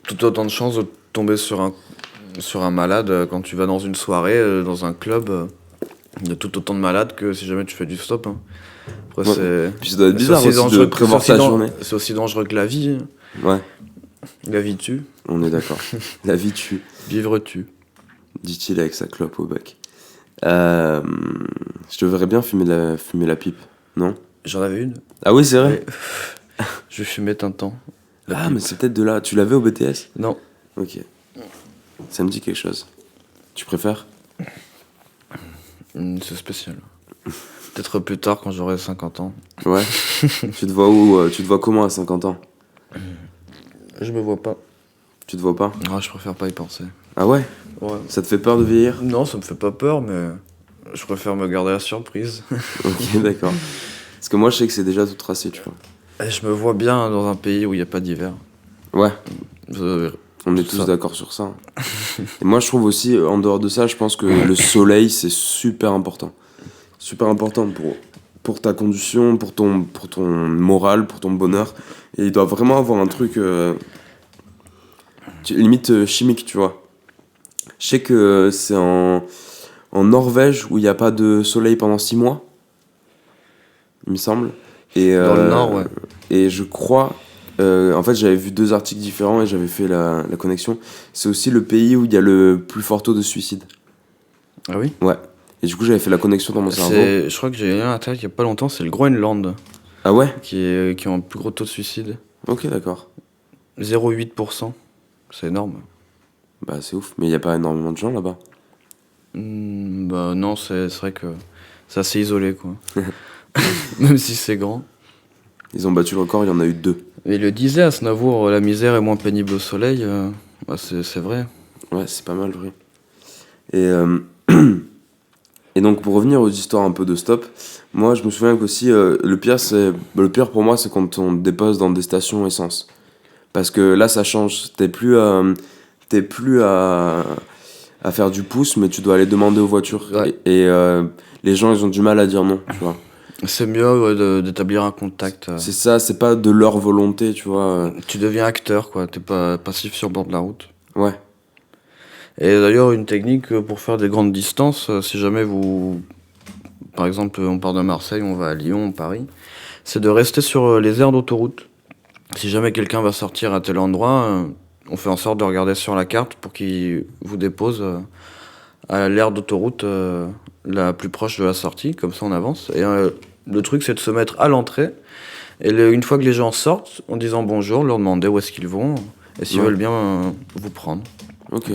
tout autant de chances de tomber sur un malade quand tu vas dans une soirée, dans un club. Il y a tout autant de malades que si jamais tu fais du stop. Hein. Après, Ouais. Puis ça doit être bizarre c'est aussi de dangereux, prévoir c'est ta aussi journée. c'est aussi dangereux que la vie. Ouais, La vie tue, on est d'accord. La vie tue, vivre tue. dit-il avec sa clope au bec. Je te verrais bien fumer la pipe, non? J'en avais une. Ah oui, c'est vrai. Mais je fumais un temps. La Ah, pipe. mais c'est peut-être de là. Tu l'avais au BTS? Non, Ok. Ça me dit quelque chose. Tu préfères? c'est spécial. Peut-être plus tard quand j'aurai 50 ans. Ouais. Tu te vois où? Tu te vois comment à 50 ans? Je me vois pas. Tu te vois pas? Ah, je préfère pas y penser. Ah ouais? Ouais. Ça te fait peur de vieillir? Non, ça me fait pas peur, mais je préfère me garder la surprise. Ok, d'accord. Parce que moi, je sais que c'est déjà tout tracé, tu vois. Et je me vois bien dans un pays où il n'y a pas d'hiver. Ouais, Euh, on est Tout tous ça. d'accord sur ça. Et moi, je trouve aussi, en dehors de ça, je pense que le soleil, c'est super important. Super important pour ta condition, pour ton moral, pour ton bonheur. Et il doit vraiment avoir un truc, limite chimique, tu vois. Je sais que c'est en Norvège où il n'y a pas de soleil pendant 6 mois, il me semble. Et, Dans le nord, ouais. Et je crois, en fait, j'avais vu 2 articles différents et j'avais fait la connexion. C'est aussi le pays où il y a le plus fort taux de suicide. Ah oui? Ouais. Et du coup, j'avais fait la connexion dans mon cerveau. Je crois que j'ai eu un attaque il y a pas longtemps, c'est le Groenland Ah ouais? qui ont un plus gros taux de suicide. Ok, d'accord. 0,8%. C'est énorme. Bah, c'est ouf. Mais il n'y a pas énormément de gens là-bas. Bah non, c'est vrai que c'est assez isolé, quoi. Même si c'est grand. Ils ont battu le record, il y en a eu 2. Et il le disait à Snavour, la misère est moins pénible au soleil. Bah c'est vrai. Ouais, c'est pas mal, vrai. Et, et donc, pour revenir aux histoires un peu de stop, moi, je me souviens qu'aussi, le pire pour moi, c'est quand on te dépose dans des stations essence. Parce que là, ça change. T'es plus à faire du pouce, mais tu dois aller demander aux voitures. Ouais. Et les gens, ils ont du mal à dire non, tu vois. C'est mieux ouais, d'établir un contact. C'est ça, c'est pas de leur volonté, tu vois. Tu deviens acteur, quoi. T'es pas passif sur le bord de la route. Ouais, Et d'ailleurs, une technique pour faire des grandes distances, si jamais vous... Par exemple, on part de Marseille, on va à Lyon, Paris, c'est de rester sur les aires d'autoroute. Si jamais quelqu'un va sortir à tel endroit, on fait en sorte de regarder sur la carte pour qu'il vous dépose à l'aire d'autoroute la plus proche de la sortie, comme ça on avance. Et le truc, c'est de se mettre à l'entrée, et une fois que les gens sortent, en disant bonjour, leur demander où est-ce qu'ils vont, et s'ils Ouais. veulent bien vous prendre. ok.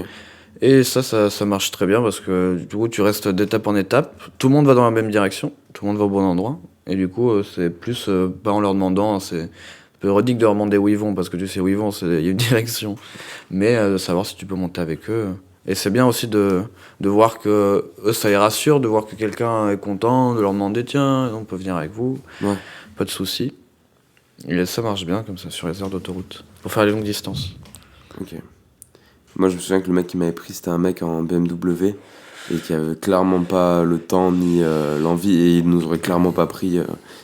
Et ça marche très bien parce que du coup, tu restes d'étape en étape. Tout le monde va dans la même direction, tout le monde va au bon endroit. Et du coup, c'est plus pas en leur demandant, c'est un peu ridicule de leur demander où ils vont parce que tu sais où ils vont, il y a une direction. Mais de savoir si tu peux monter avec eux. Et c'est bien aussi de voir que eux, ça les rassure, de voir que quelqu'un est content, de leur demander tiens, on peut venir avec vous, Ouais. pas de soucis. Et ça marche bien comme ça sur les aires d'autoroute pour faire les longues distances. Ok. Moi, je me souviens que le mec qui m'avait pris, c'était un mec en BMW et qui avait clairement pas le temps ni l'envie, et il nous aurait clairement pas pris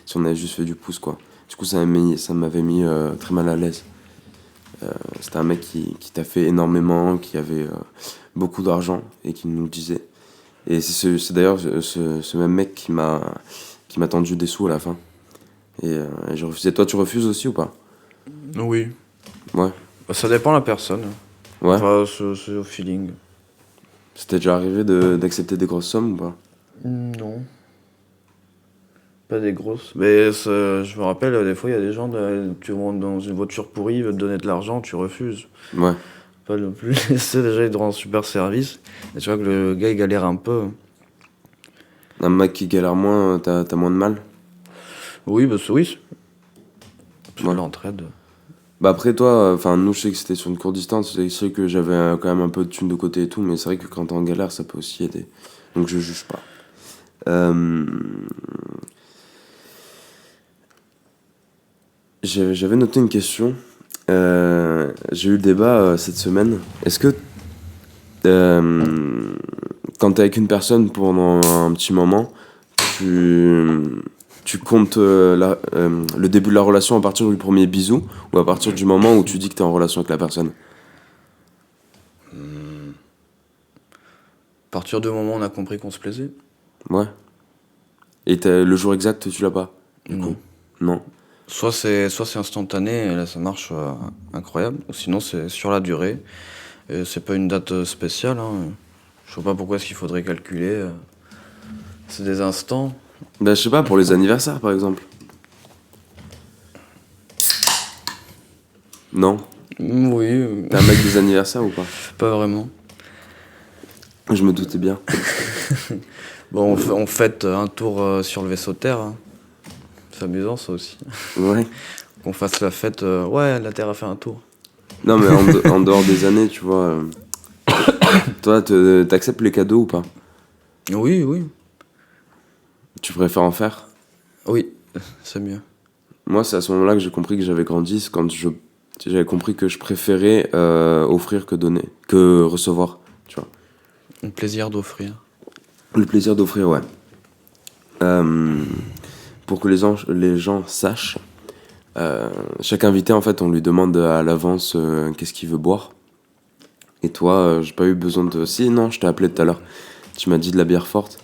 si on avait juste fait du pouce, quoi. Du coup, ça m'avait mis très mal à l'aise. C'était un mec qui t'a fait énormément, qui avait beaucoup d'argent et qui nous le disait. Et c'est d'ailleurs ce même mec qui m'a tendu des sous à la fin. Et j'ai refusé. Toi, tu refuses aussi ou pas? Oui. Ouais. Ça dépend de la personne. Ouais. Enfin, c'est au feeling. C'était déjà arrivé d'accepter des grosses sommes ou pas? Non. Pas des grosses. Mais je me rappelle, des fois, il y a des gens, tu rentres dans une voiture pourrie, ils veulent te donner de l'argent, tu refuses. Ouais. Pas non plus laisser, déjà, ils te rendent super service. Et tu vois que le gars, il galère un peu. Un mec qui galère moins, t'as moins de mal? Oui, bah oui. C'est Ouais. de l'entraide. Bah après toi, enfin nous je sais que c'était sur une courte distance, je sais que j'avais quand même un peu de thunes de côté et tout, mais c'est vrai que quand t'es en galère ça peut aussi aider. Donc je juge pas. Euh, J'avais noté une question. J'ai eu le débat cette semaine. Est-ce que euh, quand t'es avec une personne pendant un petit moment, tu comptes le début de la relation à partir du premier bisou ou à partir du moment où tu dis que t'es en relation avec la personne? À partir du moment où on a compris qu'on se plaisait. Ouais. Et le jour exact, tu l'as pas? Du Non. coup non. Soit c'est instantané, et là ça marche incroyable, ou sinon c'est sur la durée. Et c'est pas une date spéciale. Hein. Je sais pas pourquoi est-ce qu'il faudrait calculer. C'est des instants. Bah, je sais pas, pour les anniversaires par exemple. Non? Oui, T'es un mec des anniversaires ou pas? pas vraiment. Je me doutais bien. Bon, on fête un tour sur le vaisseau Terre. Hein. C'est amusant ça aussi. Ouais. Qu'on fasse la fête. Ouais, la Terre a fait un tour. Non, mais en dehors des années, tu vois. Toi, t'acceptes les cadeaux ou pas? Oui, oui. Tu préfères en faire? Oui, c'est mieux. Moi, c'est à ce moment-là que j'ai compris que j'avais grandi, c'est quand j'avais compris que je préférais offrir que donner, que recevoir, tu vois. Un plaisir d'offrir. Le plaisir d'offrir, ouais. Pour que les gens sachent, chaque invité, en fait, on lui demande à l'avance qu'est-ce qu'il veut boire. Et toi, j'ai pas eu besoin de... Si, non, je t'ai appelé tout à l'heure. Tu m'as dit de la bière forte.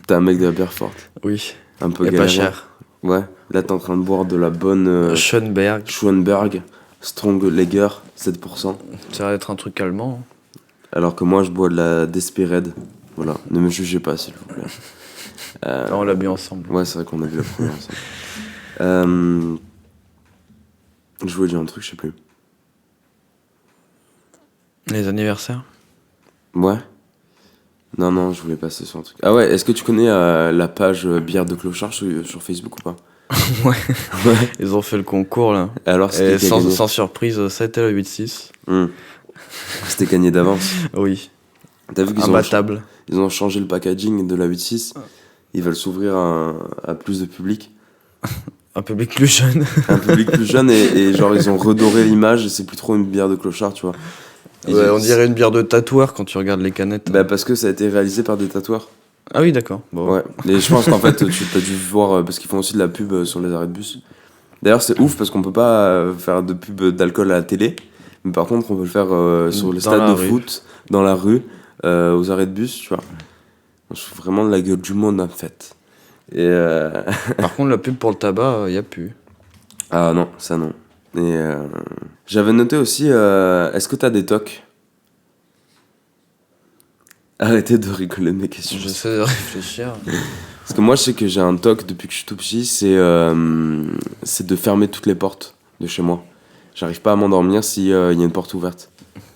T'es un mec de la bière forte. Oui. Un peu Et pas galérien. cher. Ouais. Là, t'es en train de boire de la bonne Schoenberg. Schönberg Strong Lager, 7%. Ça va être un truc allemand. Alors que moi, je bois de la Desperade. Voilà. Ne me jugez pas, s'il vous plaît. On l'a bu ensemble. Ouais, c'est vrai qu'on a vu la première ensemble. Je voulais dire un truc, je sais plus. Les anniversaires. Ouais. Non, je voulais passer sur un truc. Ah ouais, est-ce que tu connais la page bière de clochard sur Facebook ou pas? Ouais. Ouais. Ils ont fait le concours là. Alors, Et c'était gagné. sans surprise, ça a été le 8-6. C'était gagné d'avance. Oui. T'as vu qu'ils Imbattable. ils ont changé le packaging de la 8-6. Ils veulent s'ouvrir à plus de public. Un public plus jeune. Un public plus jeune et genre ils ont redoré l'image et c'est plus trop une bière de clochard, tu vois. Et Ouais, on dirait une bière de tatoueur quand tu regardes les canettes. Bah parce que ça a été réalisé par des tatoueurs. Ah oui, d'accord. Bon. Ouais. Et je pense qu'en fait tu as dû voir parce qu'ils font aussi de la pub sur les arrêts de bus. D'ailleurs c'est ouf parce qu'on peut pas faire de pub d'alcool à la télé, mais par contre on peut le faire sur les Dans stades la de rue. foot, dans la rue, aux arrêts de bus, tu vois. Je fous vraiment de la gueule du monde en fait. Et Par contre, la pub pour le tabac, y a plus. ah non, ça non. Et j'avais noté aussi, est-ce que t'as des tocs? Arrêtez de rigoler de mes questions. J'essaie de réfléchir. Parce que moi, je sais que j'ai un toc depuis que je suis tout petit, c'est de fermer toutes les portes de chez moi. J'arrive pas à m'endormir s'il y a une porte ouverte.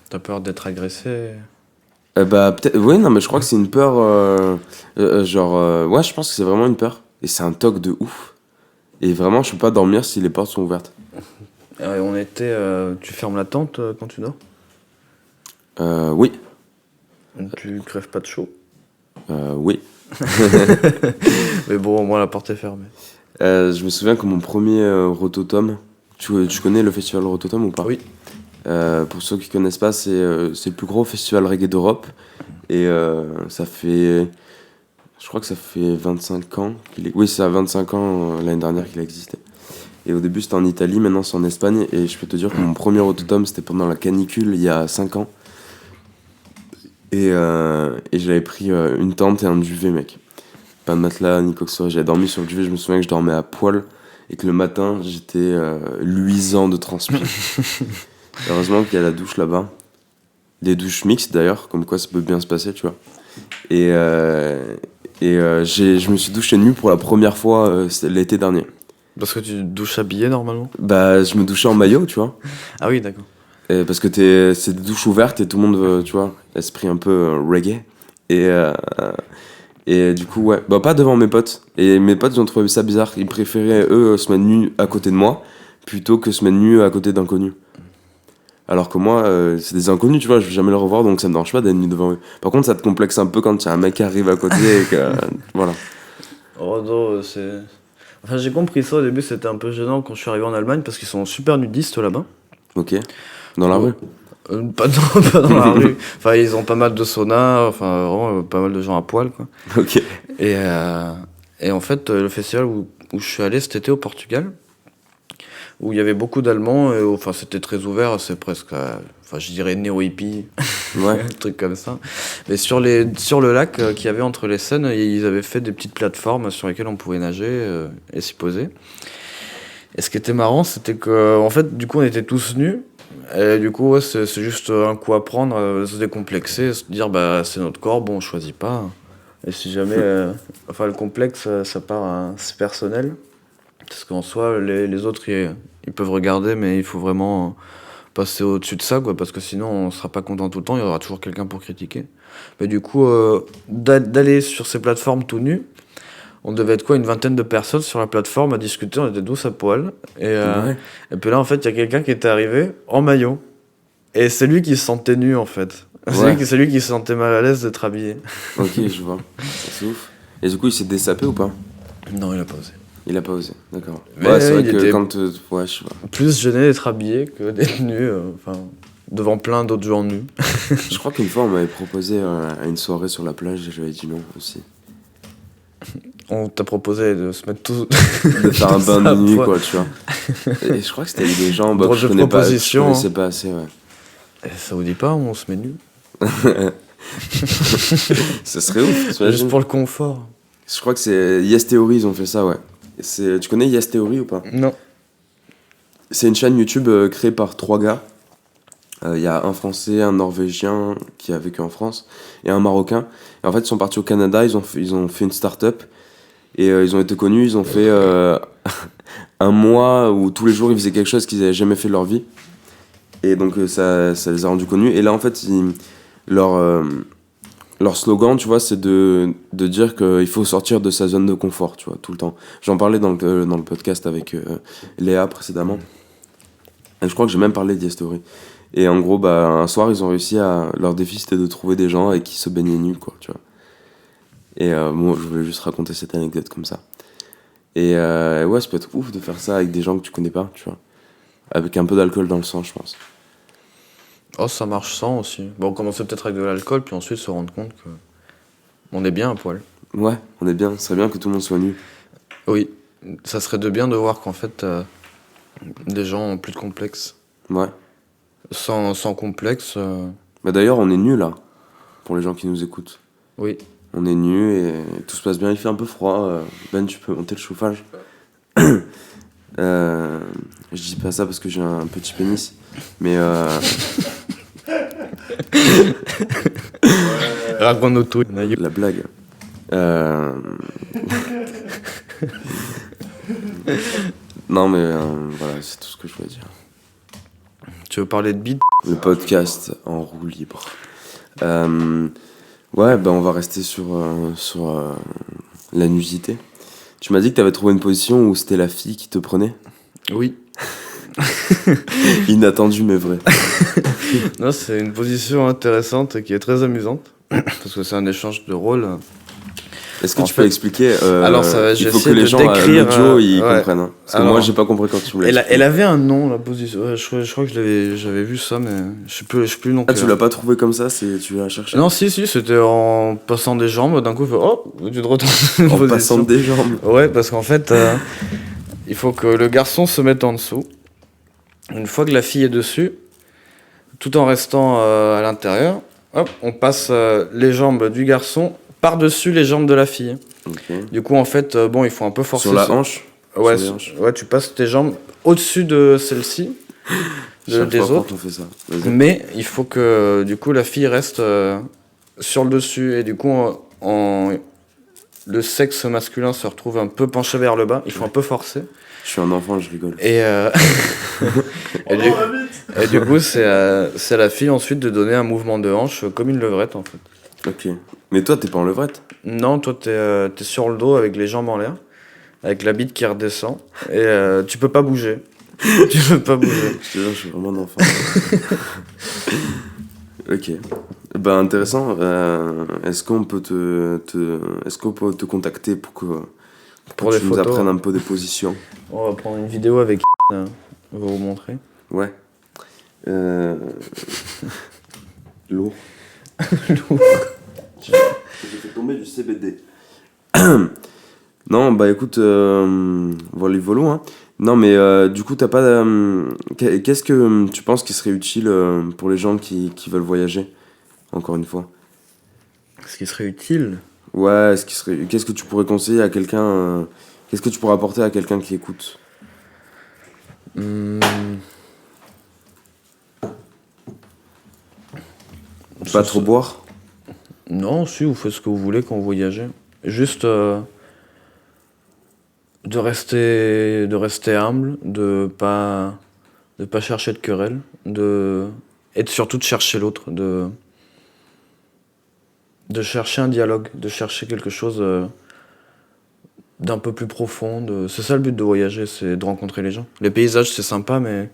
T'as peur d'être agressé? Bah, peut-être. Oui, non, mais je crois que c'est une peur. Ouais, je pense que c'est vraiment une peur. Et c'est un toc de ouf. Et vraiment, je peux pas dormir si les portes sont ouvertes. Tu fermes la tente quand tu dors? Oui. Tu crèves pas de chaud? Oui. Mais bon, au moins la porte est fermée. Je me souviens que mon premier Rototom. Tu connais le festival Rototom ou pas? Oui. Pour ceux qui connaissent pas, c'est le plus gros festival reggae d'Europe. Et ça fait. Je crois que ça fait 25 ans Oui, ça a 25 ans l'année dernière qu'il a existé. Et au début, c'était en Italie, maintenant c'est en Espagne. Et je peux te dire que mon premier Rototom, c'était pendant la canicule il y a 5 ans. Et j'avais pris une tente et un duvet, mec. Pas de matelas, ni quoi que ce soit. J'avais dormi sur le duvet, je me souviens que je dormais à poil et que le matin, j'étais luisant de transpi. Heureusement qu'il y a la douche là-bas. Des douches mixtes d'ailleurs, comme quoi ça peut bien se passer, tu vois. Je me suis douché nu pour la première fois c'était l'été dernier. Parce que tu te douches habillé normalement? Bah, je me douchais en maillot, tu vois. Ah oui, d'accord. Parce que c'est des douches ouvertes et tout le monde veut, tu vois, esprit un peu reggae. Et du coup, ouais, bah pas devant mes potes. Et mes potes, ils ont trouvé ça bizarre. Ils préféraient, eux, se mettre nus à côté de moi plutôt que se mettre nus à côté d'inconnus. Alors que moi, c'est des inconnus, tu vois, je vais jamais les revoir, donc ça me dérange pas d'être nu devant eux. Par contre, ça te complexe un peu quand il y a un mec qui arrive à côté et que. Voilà. Oh non, c'est... Enfin, j'ai compris ça au début, c'était un peu gênant quand je suis arrivé en Allemagne parce qu'ils sont super nudistes là-bas. Ok. Dans la rue. Pas dans la rue. Enfin, ils ont pas mal de saunas, enfin, vraiment pas mal de gens à poil, quoi. Ok. Et en fait, le festival où je suis allé cet été au Portugal, où il y avait beaucoup d'Allemands, et enfin, c'était très ouvert, c'est presque, enfin, je dirais néo-hippie, Ouais. un truc comme ça. Mais sur le lac qu'il y avait entre les scènes, ils avaient fait des petites plateformes sur lesquelles on pouvait nager et s'y poser. Et ce qui était marrant, c'était que, en fait, du coup, on était tous nus. Et du coup, ouais, c'est juste un coup à prendre, se décomplexer, se dire, bah, c'est notre corps, bon, on choisit pas. Et si jamais, enfin, le complexe, ça part, c'est personnel. Parce qu'en soi, les autres, ils peuvent regarder, mais il faut vraiment passer au-dessus de ça, quoi, parce que sinon, on sera pas content tout le temps, il y aura toujours quelqu'un pour critiquer. Mais du coup, d'aller sur ces plateformes tout nus, on devait être quoi, une vingtaine de personnes sur la plateforme à discuter, on était tous à poil. Ouais. Et puis là, en fait, il y a quelqu'un qui était arrivé en maillot. Et c'est lui qui se sentait nu, en fait. Ouais. C'est lui qui se sentait mal à l'aise d'être habillé. Ok, je vois. C'est ouf. Et du coup, il s'est dessapé ou pas? Non, il a pas osé. Il a pas osé, d'accord. Mais Ouais, c'est vrai il que était quand. Ouais, je sais pas. plus gêné d'être habillé que d'être nu, enfin, devant plein d'autres gens nus. Je crois qu'une fois, on m'avait proposé à une soirée sur la plage et j'avais dit non aussi. On t'a proposé de se mettre tous... De faire un bain à de nuit, poil. quoi, tu vois. Et je crois que c'était avec des gens Drôle que je de connais pas, que je proposition, connaissais pas assez, ouais. Ça vous dit pas, on se met nu? Ça serait ouf, Juste t'imagines. pour le confort. Je crois que c'est Yes Theory, ils ont fait ça, ouais. Tu connais Yes Theory ou pas? Non. C'est une chaîne YouTube créée par 3 gars. Il y a un Français, un Norvégien qui a vécu en France et un Marocain. Et en fait, ils sont partis au Canada, ils ont fait une start-up et ils ont été connus. Ils ont fait un mois où tous les jours ils faisaient quelque chose qu'ils n'avaient jamais fait de leur vie. Et donc ça les a rendus connus. Et là, en fait, leur slogan, tu vois, c'est de dire qu'il faut sortir de sa zone de confort, tu vois, tout le temps. J'en parlais dans le podcast avec Léa précédemment. Et je crois que j'ai même parlé d'History. Et en gros, bah, un soir, ils ont réussi à... Leur défi, c'était de trouver des gens avec qui se baigner nus, quoi, tu vois. Et moi, je voulais juste raconter cette anecdote comme ça. Et ouais, ça peut être ouf de faire ça avec des gens que tu connais pas, tu vois. Avec un peu d'alcool dans le sang, je pense. Oh, ça marche sans aussi. Bon, on commençait peut-être avec de l'alcool, puis ensuite se rendre compte que on est bien à poil. Ouais, on est bien. Ce serait bien que tout le monde soit nu. Oui, ça serait de bien de voir qu'en fait, des gens ont plus de complexe. Ouais. Sans complexe, Bah d'ailleurs, on est nus, là, pour les gens qui nous écoutent. oui. On est nus et tout se passe bien. Il fait un peu froid. Ben, tu peux monter le chauffage. Je dis pas ça parce que j'ai un petit pénis. Mais Raconte-nous tout. la blague. Non mais voilà, c'est tout ce que je voulais dire. Tu veux parler de bide? Le podcast en roue libre. Ouais, bah on va rester sur la nudité. Tu m'as dit que t'avais trouvé une position où c'était la fille qui te prenait. Oui. Inattendu mais vrai. Non, c'est une position intéressante et qui est très amusante. Parce que c'est un échange de rôles. Est-ce que En tu peux fait- expliquer Alors, ça va, il j'ai faut que essayé les de gens à décrire, l'audio ils ouais. comprennent. Hein. Parce que Alors, moi j'ai pas compris quand tu voulais. Elle avait un nom, la position. Ouais, je crois que j'avais vu ça, mais je sais plus le nom. Ah, tu l'as pas trouvé comme ça, tu l'as cherché. Non, si, c'était en passant des jambes, d'un coup, tu te retournes une En position. passant des jambes. Ouais, parce qu'en fait, il faut que le garçon se mette en dessous. Une fois que la fille est dessus, tout en restant à l'intérieur, hop, on passe les jambes du garçon par-dessus les jambes de la fille. Ok. Du coup, en fait, bon, il faut un peu forcer. Sur la hanche. Ouais, Sur les hanches. ouais, tu passes tes jambes au-dessus de celle-ci, Chaque des fois autres. quand on fait ça. Vas-y. Mais il faut que, du coup, la fille reste sur le dessus. Et du coup, le sexe masculin se retrouve un peu penché vers le bas. Il faut un peu forcer. Je suis un enfant, je rigole. Et, et, du, et du coup, c'est à la fille ensuite de donner un mouvement de hanche comme une levrette, en fait. Ok. Mais toi, t'es pas en levrette. Non, toi, t'es sur le dos avec les jambes en l'air, avec la bite qui redescend. Et tu peux pas bouger. Tu peux pas bouger. Je te jure, je suis vraiment un enfant. Ok. Bah intéressant. Est-ce qu'on peut est-ce qu'on peut te contacter pour que Pour tu des nous photos. apprennes un peu des positions? On va prendre une vidéo avec on va vous montrer. Ouais. Lourd. Lourd. J'ai fait tomber du CBD. Non, bah écoute, volo, hein. Non, mais du coup, t'as pas. Qu'est-ce que tu penses qui serait utile pour les gens qui veulent voyager? Encore une fois. Ce qui serait utile. Ouais, qu'est-ce que tu pourrais conseiller à quelqu'un qu'est-ce que tu pourrais apporter à quelqu'un qui écoute? Hmm, Pas trop boire? Non, si, vous faites ce que vous voulez quand vous voyagez. Juste de rester humble, de pas chercher de querelle, et surtout de chercher l'autre, de chercher un dialogue, de chercher quelque chose d'un peu plus profond. C'est ça le but de voyager, c'est de rencontrer les gens. Les paysages, c'est sympa, mais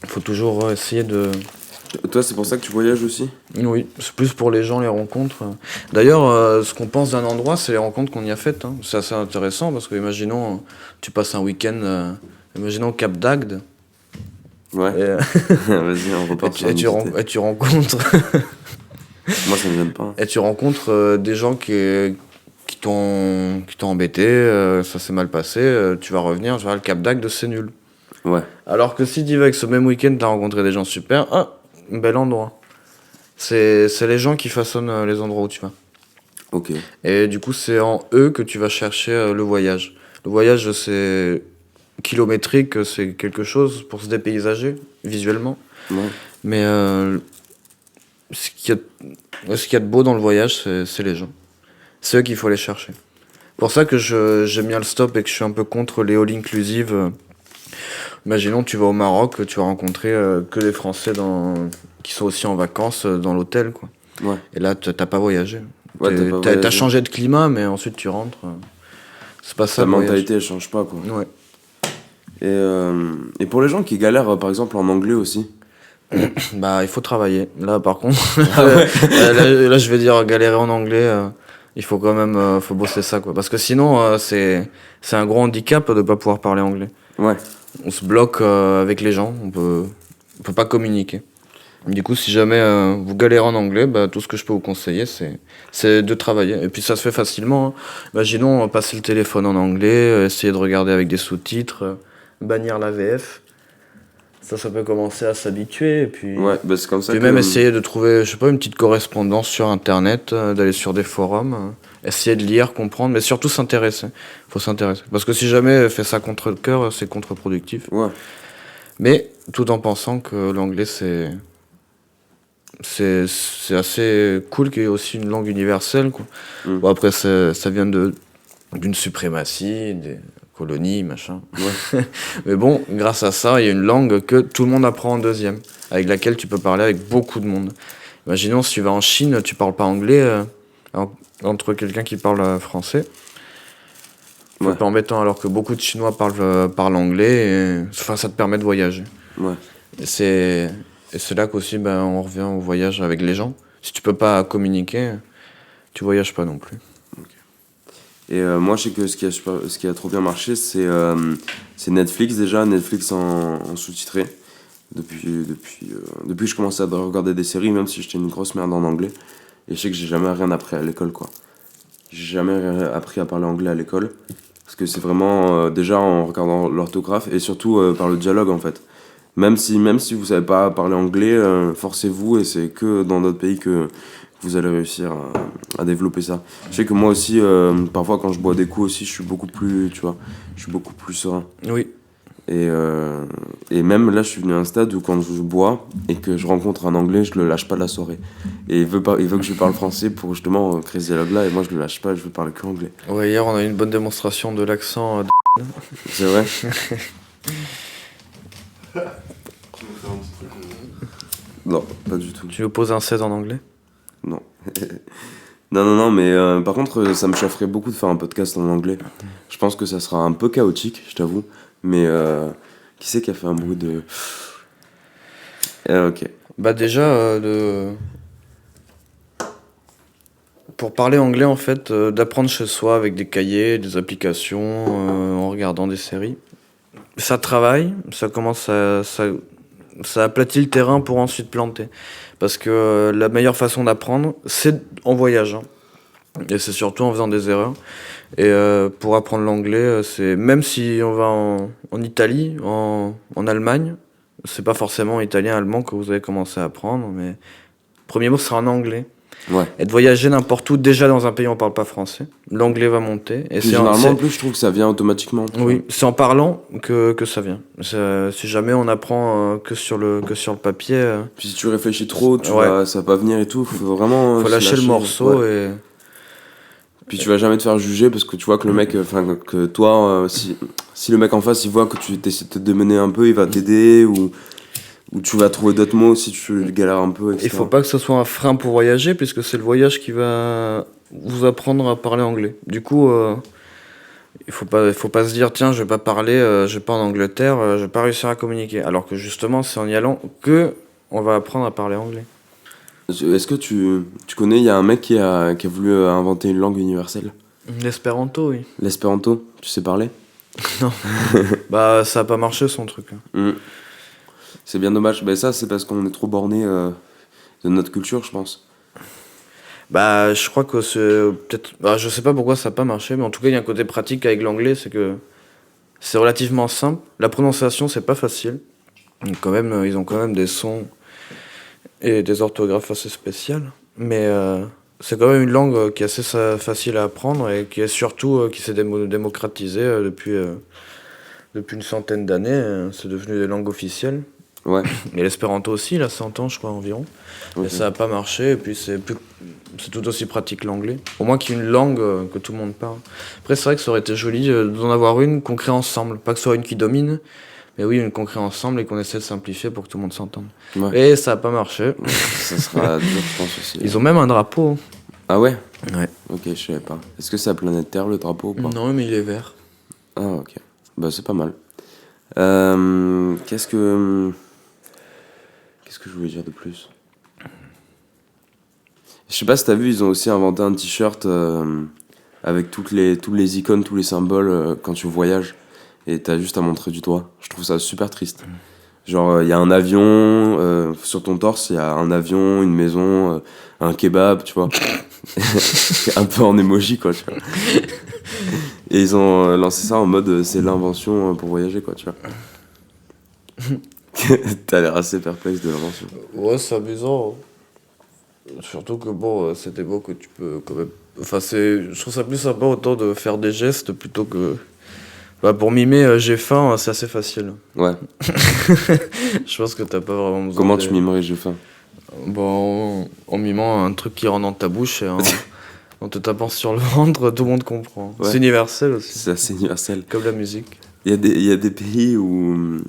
il faut toujours essayer de... Toi, c'est pour ça que tu voyages aussi? Oui, c'est plus pour les gens, les rencontres. D'ailleurs, ce qu'on pense d'un endroit, c'est les rencontres qu'on y a faites, hein. C'est assez intéressant parce que, imaginons, tu passes un week-end, imaginons Cap d'Agde, Ouais. et, Vas-y, on repart sur une idée. et tu rencontres, Moi, ça me gêne pas. et tu rencontres des gens qui t'ont embêté, ça s'est mal passé, tu vas revenir, tu vois, le Cap d'Agde, c'est nul. Ouais. Alors que si tu vas avec ce même week-end, t'as rencontré des gens super, ah, bel endroit. C'est les gens qui façonnent les endroits où tu vas. Ok. Et du coup, c'est en eux que tu vas chercher le voyage. Le voyage, c'est kilométrique, c'est quelque chose pour se dépaysager visuellement. Ouais. Mais ce qu'il y a de beau dans le voyage, c'est les gens. C'est eux qu'il faut aller chercher. Pour ça que j'aime bien le stop et que je suis un peu contre les all inclusive. Imaginons, tu vas au Maroc, tu vas rencontrer que des Français qui sont aussi en vacances dans l'hôtel, quoi. Ouais. Et là, t'as pas voyagé. Ouais, t'as pas T'as voyagé. changé de climat, mais ensuite tu rentres. C'est pas ça Ta le voyage. mentalité, elle change pas, quoi. Ouais. Et pour les gens qui galèrent, par exemple, en anglais aussi. Bah, il faut travailler. Là, par contre, Ah ouais. là, je vais dire galérer en anglais. Il faut quand même faut bosser ça, quoi. Parce que sinon, c'est un gros handicap de pas pouvoir parler anglais. Ouais. On se bloque avec les gens. On peut pas communiquer. Du coup, si jamais vous galérez en anglais, bah, tout ce que je peux vous conseiller, c'est de travailler. Et puis ça se fait facilement, hein. Imaginons passer le téléphone en anglais, essayer de regarder avec des sous-titres, bannir la VF. Ça peut commencer à s'habituer. Et puis, Ouais, bah c'est comme ça puis que. même essayer de trouver, je sais pas, une petite correspondance sur Internet, d'aller sur des forums, essayer de lire, comprendre, mais surtout s'intéresser. Faut s'intéresser. Parce que si jamais fait ça contre le cœur, c'est contre-productif. Ouais. Mais tout en pensant que l'anglais, c'est assez cool qu'il y ait aussi une langue universelle, quoi. Mm. Bon, après, ça vient d'une suprématie, des colonies, machin. Ouais. Mais bon, grâce à ça, il y a une langue que tout le monde apprend en deuxième, avec laquelle tu peux parler avec beaucoup de monde. Imaginons, si tu vas en Chine, tu parles pas anglais, entre quelqu'un qui parle français. C'est Ouais. un peu embêtant, alors que beaucoup de Chinois parlent anglais, enfin, ça te permet de voyager. Ouais. Et c'est là qu'aussi on revient au voyage avec les gens. Si tu peux pas communiquer, tu voyages pas non plus. Et moi, je sais que ce qui a trop bien marché, c'est Netflix déjà. Netflix en sous-titré. Depuis que je commençais à regarder des séries, même si j'étais une grosse merde en anglais. Et je sais que j'ai jamais rien appris à l'école, quoi. J'ai jamais appris à parler anglais à l'école. Parce que c'est vraiment déjà en regardant l'orthographe et surtout par le dialogue, en fait. Même si vous savez pas parler anglais, forcez-vous, et c'est que dans d'autres pays que vous allez réussir à développer ça. Je sais que moi aussi, parfois quand je bois des coups aussi, je suis beaucoup plus, tu vois, je suis beaucoup plus serein. Oui. Et même là, je suis venu à un stade où quand je bois et que je rencontre un anglais, je le lâche pas de la soirée. Et il veut que je lui parle français pour justement créer ce dialogue-là, et moi je le lâche pas, je veux parler que anglais. Ouais, hier, on a eu une bonne démonstration de l'accent. C'est vrai? Non, pas du tout. Tu nous poses un 16 en anglais? Non. Non, mais par contre, ça me chaufferait beaucoup de faire un podcast en anglais. Je pense que ça sera un peu chaotique, je t'avoue. Mais qui c'est qui a fait un bruit de... Ok. Bah déjà, pour parler anglais, en fait, d'apprendre chez soi avec des cahiers, des applications, en regardant des séries. Ça travaille, ça aplatit le terrain pour ensuite planter. Parce que la meilleure façon d'apprendre, c'est en voyageant. Et c'est surtout en faisant des erreurs. Et pour apprendre l'anglais, c'est même si on va en Italie, en Allemagne, c'est pas forcément italien, allemand que vous allez commencer à apprendre, mais le premier mot sera en anglais. Ouais. Et de voyager n'importe où, déjà dans un pays où on parle pas français, l'anglais va monter. Et Puis généralement, en plus, je trouve que ça vient automatiquement. Oui, c'est en parlant que ça vient. Si jamais on apprend que sur le papier, Puis si tu réfléchis trop, Ouais. ça va pas venir et tout. Faut vraiment faut se lâcher le morceau ouais. et Puis tu vas jamais te faire juger parce que tu vois que le mec, enfin que toi, si le mec en face il voit que tu essaies de te démener un peu, il va t'aider ou tu vas trouver d'autres mots si tu galères un peu, etc. il faut pas que ce soit un frein pour voyager puisque c'est le voyage qui va vous apprendre à parler anglais. Du coup, il faut pas se dire tiens, je vais pas parler, je vais pas en Angleterre, je vais pas réussir à communiquer. Alors que justement, c'est en y allant que on va apprendre à parler anglais. Est-ce que tu connais, il y a un mec qui a voulu inventer une langue universelle? L'espéranto, oui. L'espéranto, tu sais parler? Bah, ça a pas marché son truc. C'est bien dommage. Ben ça, c'est parce qu'on est trop borné de notre culture, je pense. Bah, je crois que c'est peut-être. Bah, je sais pas pourquoi ça a pas marché, mais en tout cas, il y a un côté pratique avec l'anglais, c'est que c'est relativement simple. La prononciation, c'est pas facile. Donc, quand même, ils ont quand même des sons et des orthographes assez spéciales. Mais c'est quand même une langue qui est assez facile à apprendre et qui est surtout qui s'est démocratisée depuis une centaine d'années. C'est devenu des langues officielles. Ouais. Et l'espéranto aussi, il a 100 ans, je crois, environ. Ok. Et ça n'a pas marché, et puis c'est tout aussi pratique l'anglais. Au moins qu'il y ait une langue que tout le monde parle. Après, c'est vrai que ça aurait été joli d'en avoir une qu'on crée ensemble. Pas que ce soit une qui domine, mais oui, une qu'on crée ensemble et qu'on essaie de simplifier pour que tout le monde s'entende. Ouais. Et ça n'a pas marché. Ça sera dur, je pense aussi. Ils ont même un drapeau. Ah ouais? Ouais. Ok, je savais pas. Est-ce que c'est la planète Terre le drapeau ou pas? Non, mais il est vert. Ah ok. Bah c'est pas mal. Qu'est-ce que je voulais dire de plus? Je sais pas si t'as vu, ils ont aussi inventé un t-shirt avec toutes les icônes, tous les symboles quand tu voyages. Et t'as juste à montrer du doigt. Je trouve ça super triste. Genre, il y a un avion, sur ton torse, il y a un avion, une maison, un kebab, tu vois. Un peu en emoji, quoi, tu vois. Et ils ont lancé ça en mode, c'est l'invention pour voyager, quoi, tu vois. T'as l'air assez perplexe de l'invention. Ouais, c'est amusant. Surtout que bon, cette époque, tu peux quand même. Enfin, je trouve ça plus sympa autant de faire des gestes plutôt que. Bah, pour mimer j'ai faim, c'est assez facile. Ouais. Je pense que t'as pas vraiment besoin. Comment tu mimerais j'ai faim? Bon, en mimant un truc qui rentre dans ta bouche et en te tapant sur le ventre, tout le monde comprend. Ouais. C'est universel aussi. C'est assez universel. Comme la musique. Il y a des pays où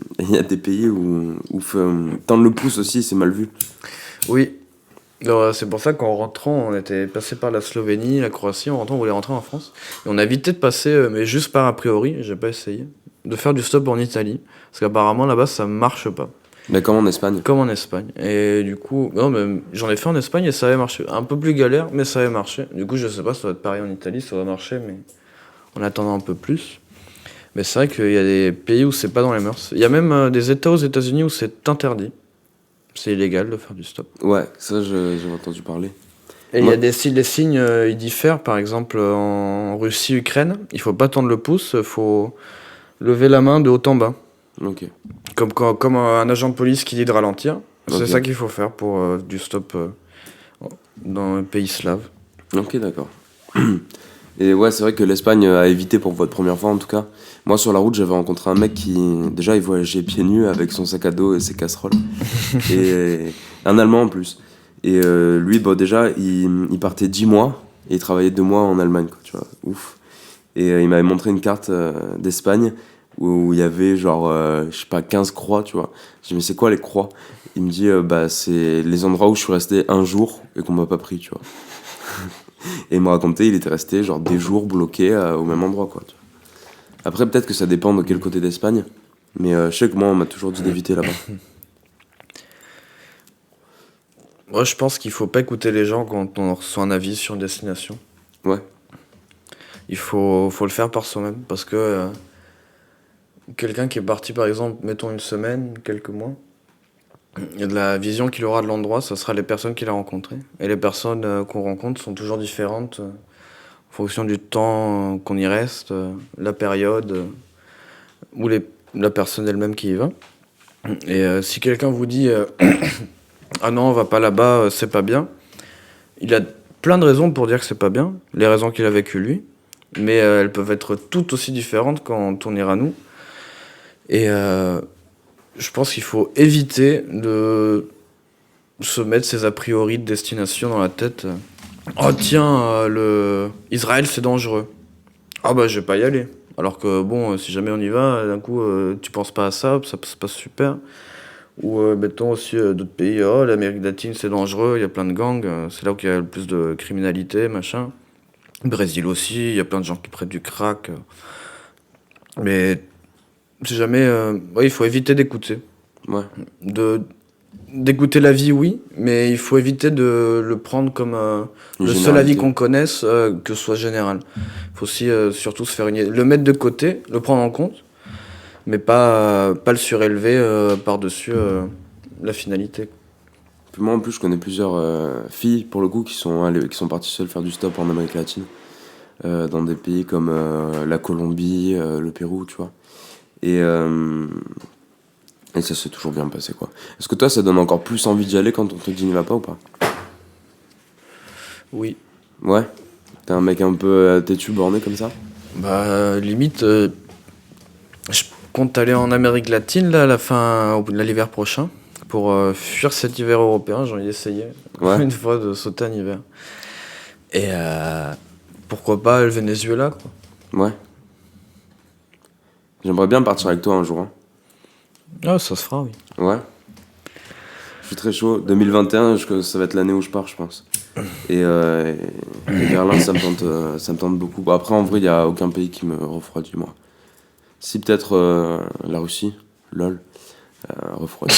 tendre le pouce aussi, c'est mal vu. Oui. Alors, c'est pour ça qu'en rentrant, on était passé par la Slovénie, la Croatie. En rentrant, on voulait rentrer en France. Et on a évité de passer, mais juste par a priori, j'ai pas essayé, de faire du stop en Italie. Parce qu'apparemment, là-bas, ça marche pas. Mais comme en Espagne. Comme en Espagne. Et du coup, non, mais j'en ai fait en Espagne et ça avait marché. Un peu plus galère, mais ça avait marché. Du coup, je sais pas, ça va être pareil en Italie, ça va marcher, mais en attendant un peu plus. Mais c'est vrai qu'il y a des pays où c'est pas dans les mœurs. Il y a même des États aux États-Unis où c'est interdit. C'est illégal de faire du stop. Ouais, ça j'ai entendu parler. Et il y a les signes, ils diffèrent. Par exemple, en Russie, Ukraine, il faut pas tendre le pouce, il faut lever la main de haut en bas. Ok. Comme un agent de police qui dit de ralentir, c'est Ok. ça qu'il faut faire pour du stop dans un pays slave. Ok, d'accord. Et ouais, c'est vrai que l'Espagne a évité pour votre première fois en tout cas. Moi sur la route, j'avais rencontré un mec qui déjà il voyageait pieds nus avec son sac à dos et ses casseroles. Et un Allemand en plus. Et lui, bon, déjà, il partait 10 mois et il travaillait 2 mois en Allemagne, quoi, tu vois, ouf. Et il m'avait montré une carte d'Espagne où il y avait genre, je sais pas, 15 croix, tu vois. Je dis, mais c'est quoi les croix? Il me dit, bah, c'est les endroits où je suis resté un jour et qu'on m'a pas pris, tu vois. Et il me racontait, il était resté genre des jours bloqué au même endroit, quoi. Tu vois. Après, peut-être que ça dépend de quel côté d'Espagne, mais je sais que moi, on m'a toujours dit d'éviter là-bas. Moi, je pense qu'il faut pas écouter les gens quand on reçoit un avis sur une destination. Ouais, Faut le faire par soi-même. Parce que quelqu'un qui est parti, par exemple, mettons une semaine, quelques mois, il y a de la vision qu'il aura de l'endroit, ça sera les personnes qu'il a rencontrées. Et les personnes qu'on rencontre sont toujours différentes en fonction du temps qu'on y reste, la période, ou la personne elle-même qui y va. Et si quelqu'un vous dit ah non, on va pas là-bas, c'est pas bien, il a plein de raisons pour dire que c'est pas bien, les raisons qu'il a vécues lui, mais elles peuvent être tout aussi différentes quand on ira nous. Et je pense qu'il faut éviter de se mettre ces a priori de destination dans la tête. Oh tiens, Israël c'est dangereux. Ah bah je vais pas y aller. Alors que bon, si jamais on y va, d'un coup tu penses pas à ça, ça se passe super. Ou mettons aussi d'autres pays, oh l'Amérique latine c'est dangereux, il y a plein de gangs, c'est là où il y a le plus de criminalité, machin. Brésil aussi, il y a plein de gens qui prennent du crack. Mais si jamais, ouais, il faut éviter d'écouter. ouais, De, d'écouter l'avis, oui, mais il faut éviter de le prendre comme une le seul avis généralité. qu'on connaisse, que ce soit général. Il faut aussi surtout se faire le mettre de côté, le prendre en compte, mais pas le surélever par-dessus la finalité. Puis moi en plus je connais plusieurs filles pour le coup qui sont parties seules faire du stop en Amérique latine, dans des pays comme la Colombie, le Pérou, tu vois. Et, euh, et ça s'est toujours bien passé quoi. Est-ce que toi ça donne encore plus envie d'y aller quand on te dit n'y va pas ou pas? Oui. Ouais? T'es un mec un peu têtu, borné comme ça? Bah, limite, je compte aller en Amérique latine là, à la fin, au bout de l'hiver prochain, pour fuir cet hiver européen. J'ai envie d'essayer Ouais? une fois de sauter un hiver. Et pourquoi pas le Venezuela, quoi. Ouais? J'aimerais bien partir avec toi un jour, hein. Ah, ça se fera, oui. Ouais? Je suis très chaud. 2021, ça va être l'année où je pars, je pense. Et Berlin, ça me tente beaucoup. Bon, après, en vrai, il n'y a aucun pays qui me refroidit, moi. Si, peut-être la Russie, lol, refroidit.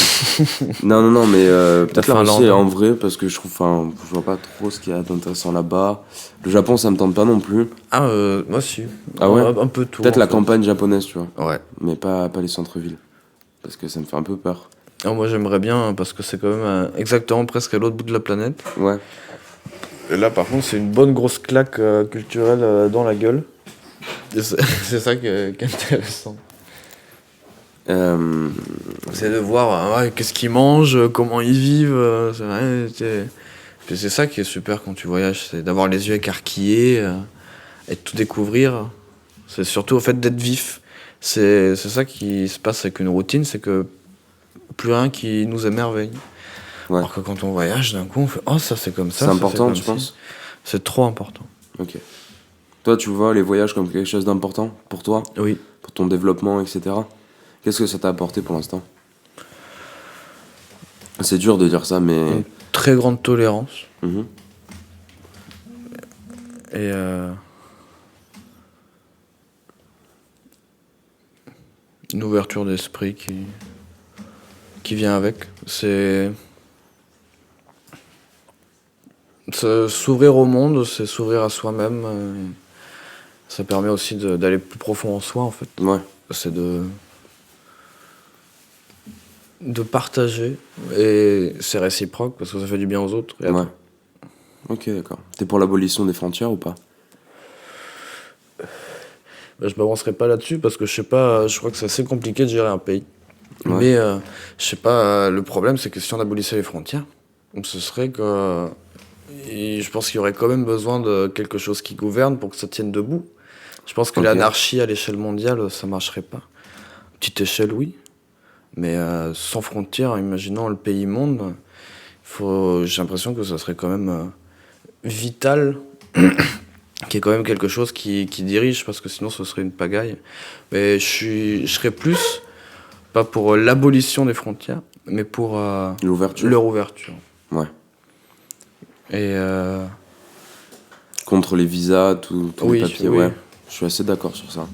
Non, mais peut-être la Finlande. Russie en vrai, parce que je trouve, enfin, je vois pas trop ce qu'il y a d'intéressant là-bas. Le Japon, ça me tente pas non plus. Ah, moi aussi. Ah ouais? Un peu tout. Peut-être en la fait. campagne japonaise, tu vois. Ouais. Mais pas les centres-villes. Parce que ça me fait un peu peur. Ah, moi, j'aimerais bien, parce que c'est quand même exactement presque à l'autre bout de la planète. Ouais. Et là, par contre, c'est une bonne grosse claque culturelle dans la gueule. Et c'est ça qui est intéressant. Euh, C'est de voir ouais, qu'est-ce qu'ils mangent, comment ils vivent. C'est vrai, puis c'est ça qui est super quand tu voyages, c'est d'avoir les yeux écarquillés et de tout découvrir. C'est surtout au fait d'être vif. C'est ça qui se passe avec une routine, c'est que plus rien qui nous émerveille. Ouais. Alors que quand on voyage, d'un coup, on fait oh, ça c'est comme ça. C'est ça, important, c'est tu comme ci. penses? C'est trop important. Ok. Toi, tu vois les voyages comme quelque chose d'important pour toi, Oui. pour ton développement, etc. Qu'est-ce que ça t'a apporté pour l'instant? C'est dur de dire ça, mais. Une très grande tolérance. Mhm. Et une ouverture d'esprit qui vient avec. C'est s'ouvrir au monde, c'est s'ouvrir à soi-même. Ça permet aussi d'aller plus profond en soi, en fait. Ouais. C'est de partager. Et c'est réciproque, parce que ça fait du bien aux autres. Et à Ouais. toi. Ok, d'accord. T'es pour l'abolition des frontières ou pas? Je m'avancerai pas là-dessus parce que je sais pas, je crois que c'est assez compliqué de gérer un pays. Ouais. Mais je sais pas, le problème c'est que si on abolissait les frontières, ce serait que. Et je pense qu'il y aurait quand même besoin de quelque chose qui gouverne pour que ça tienne debout. Je pense que Ok. l'anarchie à l'échelle mondiale, ça marcherait pas. Petite échelle, oui. Mais sans frontières, imaginons le pays monde, j'ai l'impression que ça serait quand même vital, qu'il y ait quand même quelque chose qui dirige, parce que sinon ce serait une pagaille. Mais je serais plus, pas pour l'abolition des frontières, mais pour L'ouverture. leur ouverture. Ouais. Et Contre les visas, tous Oui, les papiers, oui. ouais. Je suis assez d'accord sur ça.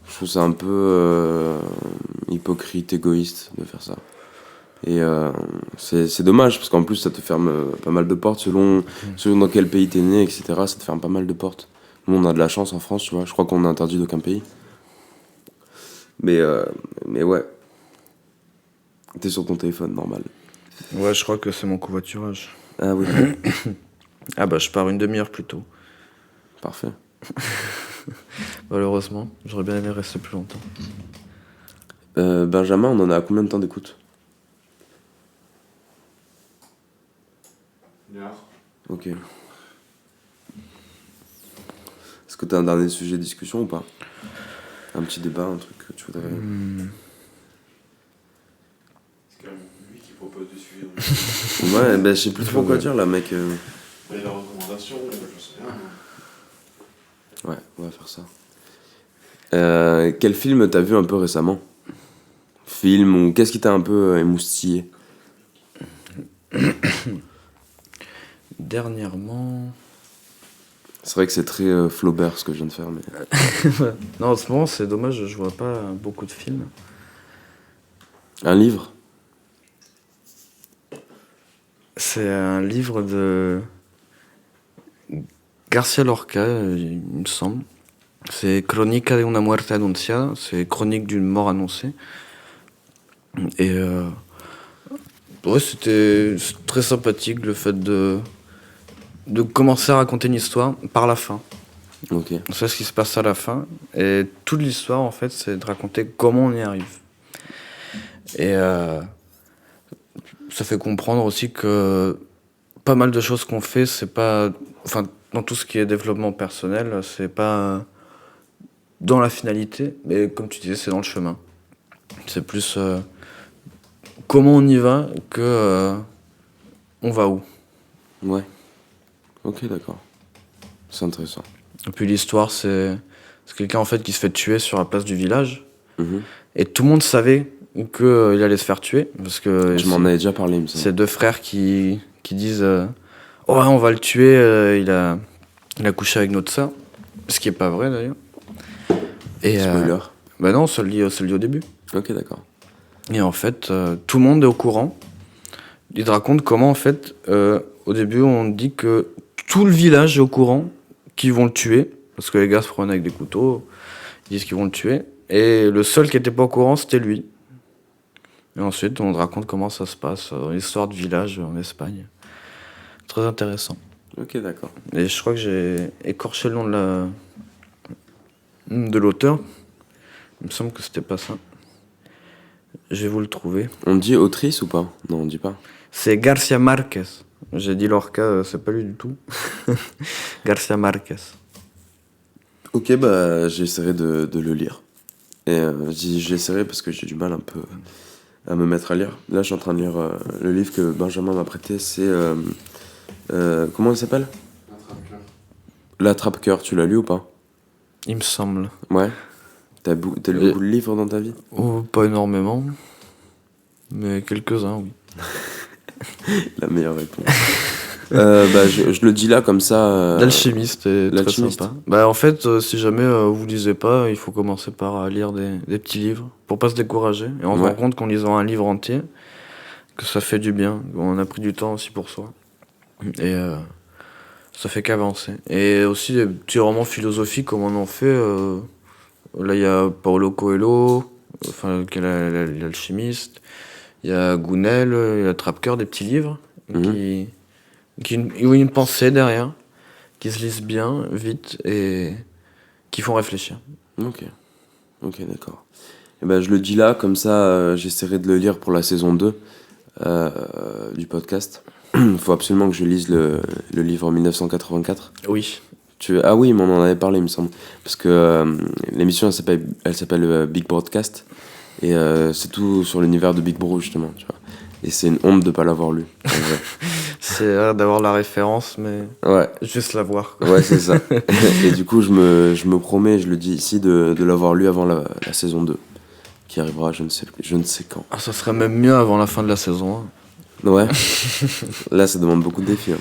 Je trouve ça un peu hypocrite, égoïste de faire ça. Et c'est dommage, parce qu'en plus, ça te ferme pas mal de portes selon dans quel pays t'es né, etc. Ça te ferme pas mal de portes. Nous, on a de la chance en France, tu vois. Je crois qu'on est interdit d'aucun pays. Mais ouais. T'es sur ton téléphone, normal. ouais, je crois que c'est mon covoiturage. Ah oui, Ah bah je pars une demi-heure plus tôt. parfait. Malheureusement, j'aurais bien aimé rester plus longtemps. Benjamin, on en a à combien de temps d'écoute? 1 heure. Ok. Est-ce que t'as un dernier sujet de discussion ou pas? Un petit débat, un truc que tu voudrais... C'est quand même lui qui propose des sujets. Ouais, ben je sais plus trop quoi dire là, mec. Il y a des recommandations, je sais rien. Ouais, on va faire ça. Quel film t'as vu un peu récemment? Film ou qu'est-ce qui t'a un peu émoustillé? Dernièrement... C'est vrai que c'est très Flaubert ce que je viens de faire, mais... Non, en ce moment, c'est dommage, je vois pas beaucoup de films. Un livre? C'est un livre de Garcia Lorca, il me semble. C'est Crónica de una muerte anunciada, c'est Chronique d'une mort annoncée. Et ouais, c'était très sympathique le fait de commencer à raconter une histoire par la fin. Ok. On sait ce qui se passe à la fin. Et toute l'histoire, en fait, c'est de raconter comment on y arrive. Et ça fait comprendre aussi que pas mal de choses qu'on fait, c'est pas... Enfin, dans tout ce qui est développement personnel, c'est pas dans la finalité, mais comme tu disais, c'est dans le chemin. C'est plus comment on y va que on va où. Ouais. Ok, d'accord. C'est intéressant. Et puis l'histoire, c'est quelqu'un en fait qui se fait tuer sur la place du village. Mhm. Et tout le monde savait qu'il allait se faire tuer. Parce que Je m'en avais déjà parlé, il me semble. c'est deux frères qui disent oh, on va le tuer, il a couché avec notre sœur. Ce qui est pas vrai d'ailleurs. Et Spoiler. bah non, ça le dit au début. Ok, d'accord. Et en fait, tout le monde est au courant. Il te raconte comment, en fait, au début, on dit que tout le village est au courant qu'ils vont le tuer. Parce que les gars se prennent avec des couteaux, ils disent qu'ils vont le tuer. Et le seul qui était pas au courant, c'était lui. Et ensuite, on te raconte comment ça se passe, l'histoire de village en Espagne. Très intéressant. Ok, d'accord. Et je crois que j'ai écorché le nom de l'auteur. Il me semble que c'était pas ça. Je vais vous le trouver. On dit autrice ou pas? Non, on dit pas. C'est Garcia Marquez. J'ai dit Lorca, c'est pas lui du tout. Garcia Marquez. Ok, bah j'essaierai de le lire. Et j'essaierai parce que j'ai du mal un peu à me mettre à lire. Là, je suis en train de lire le livre que Benjamin m'a prêté. C'est... comment il s'appelle? L'attrape-cœur. L'attrape-cœur. Tu l'as lu ou pas? Il me semble. Ouais. T'as lu beaucoup de livres dans ta vie? Oh, pas énormément. Mais quelques-uns, oui. La meilleure réponse. Bah, je le dis là comme ça. L'alchimiste est très L'Alchimiste. sympa. Bah, en fait, si jamais vous lisez pas, il faut commencer par lire des petits livres pour pas se décourager. Et on se Ouais. rend compte qu'en lisant un livre entier, que ça fait du bien. On a pris du temps aussi pour soi. Et ça fait qu'avancer. Et aussi des petits romans philosophiques comme on en fait. Là, il y a Paulo Coelho, enfin, qui est l'alchimiste. Il y a Gounel, il y a Trappe-Cœur, des petits livres où il y a une pensée derrière, qui se lisent bien, vite, et qui font réfléchir. Ok, d'accord. Et ben, je le dis là, comme ça, j'essaierai de le lire pour la saison 2 du podcast. Il faut absolument que je lise le livre 1984. Oui. Ah oui, mais on en avait parlé, il me semble. Parce que l'émission, elle s'appelle Big Broadcast. Et c'est tout sur l'univers de Big Bro, justement. Tu vois. Et c'est une honte de ne pas l'avoir lu. En vrai. C'est rare d'avoir la référence, mais Ouais. juste la voir. Ouais, c'est ça. Et du coup, je me promets, je le dis ici, de l'avoir lu avant la saison 2, qui arrivera je ne sais quand. Ah, ça serait même mieux avant la fin de la saison 1. Ouais. Là, ça demande beaucoup de défis.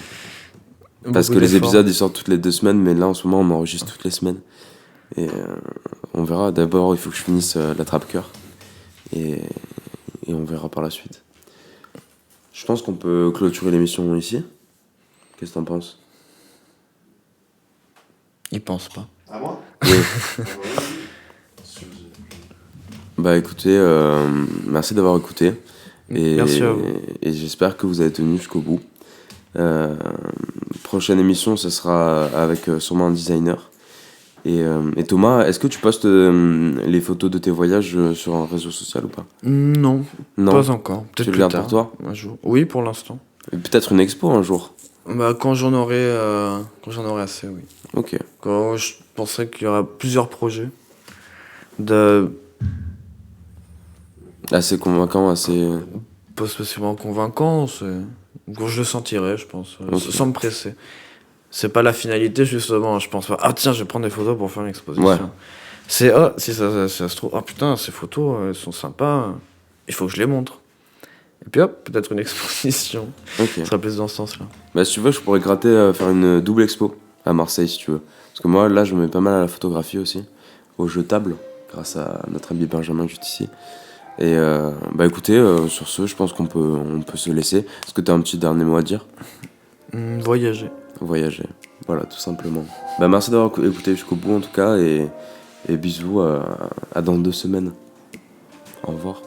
Parce que les épisodes, ils sortent toutes les 2 semaines, mais là, en ce moment, on enregistre toutes les semaines. Et on verra. D'abord, il faut que je finisse la trappe-cœur. Et on verra par la suite. Je pense qu'on peut clôturer l'émission ici. Qu'est-ce que t'en penses? Il pense pas. À moi? Oui. Bah écoutez, merci d'avoir écouté. Et, Merci à vous. Et j'espère que vous avez tenu jusqu'au bout. Prochaine émission, ce sera avec sûrement un designer. Et Thomas, est-ce que tu postes les photos de tes voyages sur un réseau social ou pas? Non, Non. pas encore. Tu Peut-être le plus gardes tard. pour toi? Un jour. Oui, pour l'instant. Et peut-être une expo un jour. Bah, quand j'en aurai assez, oui. Ok. Quand je penserai qu'il y aura plusieurs projets de Assez convaincant, assez... pas spécialement convaincants, quand je le sentirai, je pense, Ok. sans me presser. C'est pas la finalité, justement. Je pense pas, ah tiens, je vais prendre des photos pour faire une exposition. Ouais. C'est, si ça se trouve, ah putain, ces photos, elles sont sympas, il faut que je les montre. Et puis hop, peut-être une exposition. Ok. Ça sera plus dans ce sens-là. Bah si tu veux, je pourrais gratter, faire une double expo à Marseille si tu veux. Parce que moi, là, je me mets pas mal à la photographie aussi, au jeu table, grâce à notre ami Benjamin juste ici. Et bah écoutez, sur ce, je pense qu'on peut se laisser. Est-ce que t'as un petit dernier mot à dire? Voyager. Voyager, voilà, tout simplement. Bah merci d'avoir écouté jusqu'au bout en tout cas, et bisous à dans 2 semaines. Au revoir.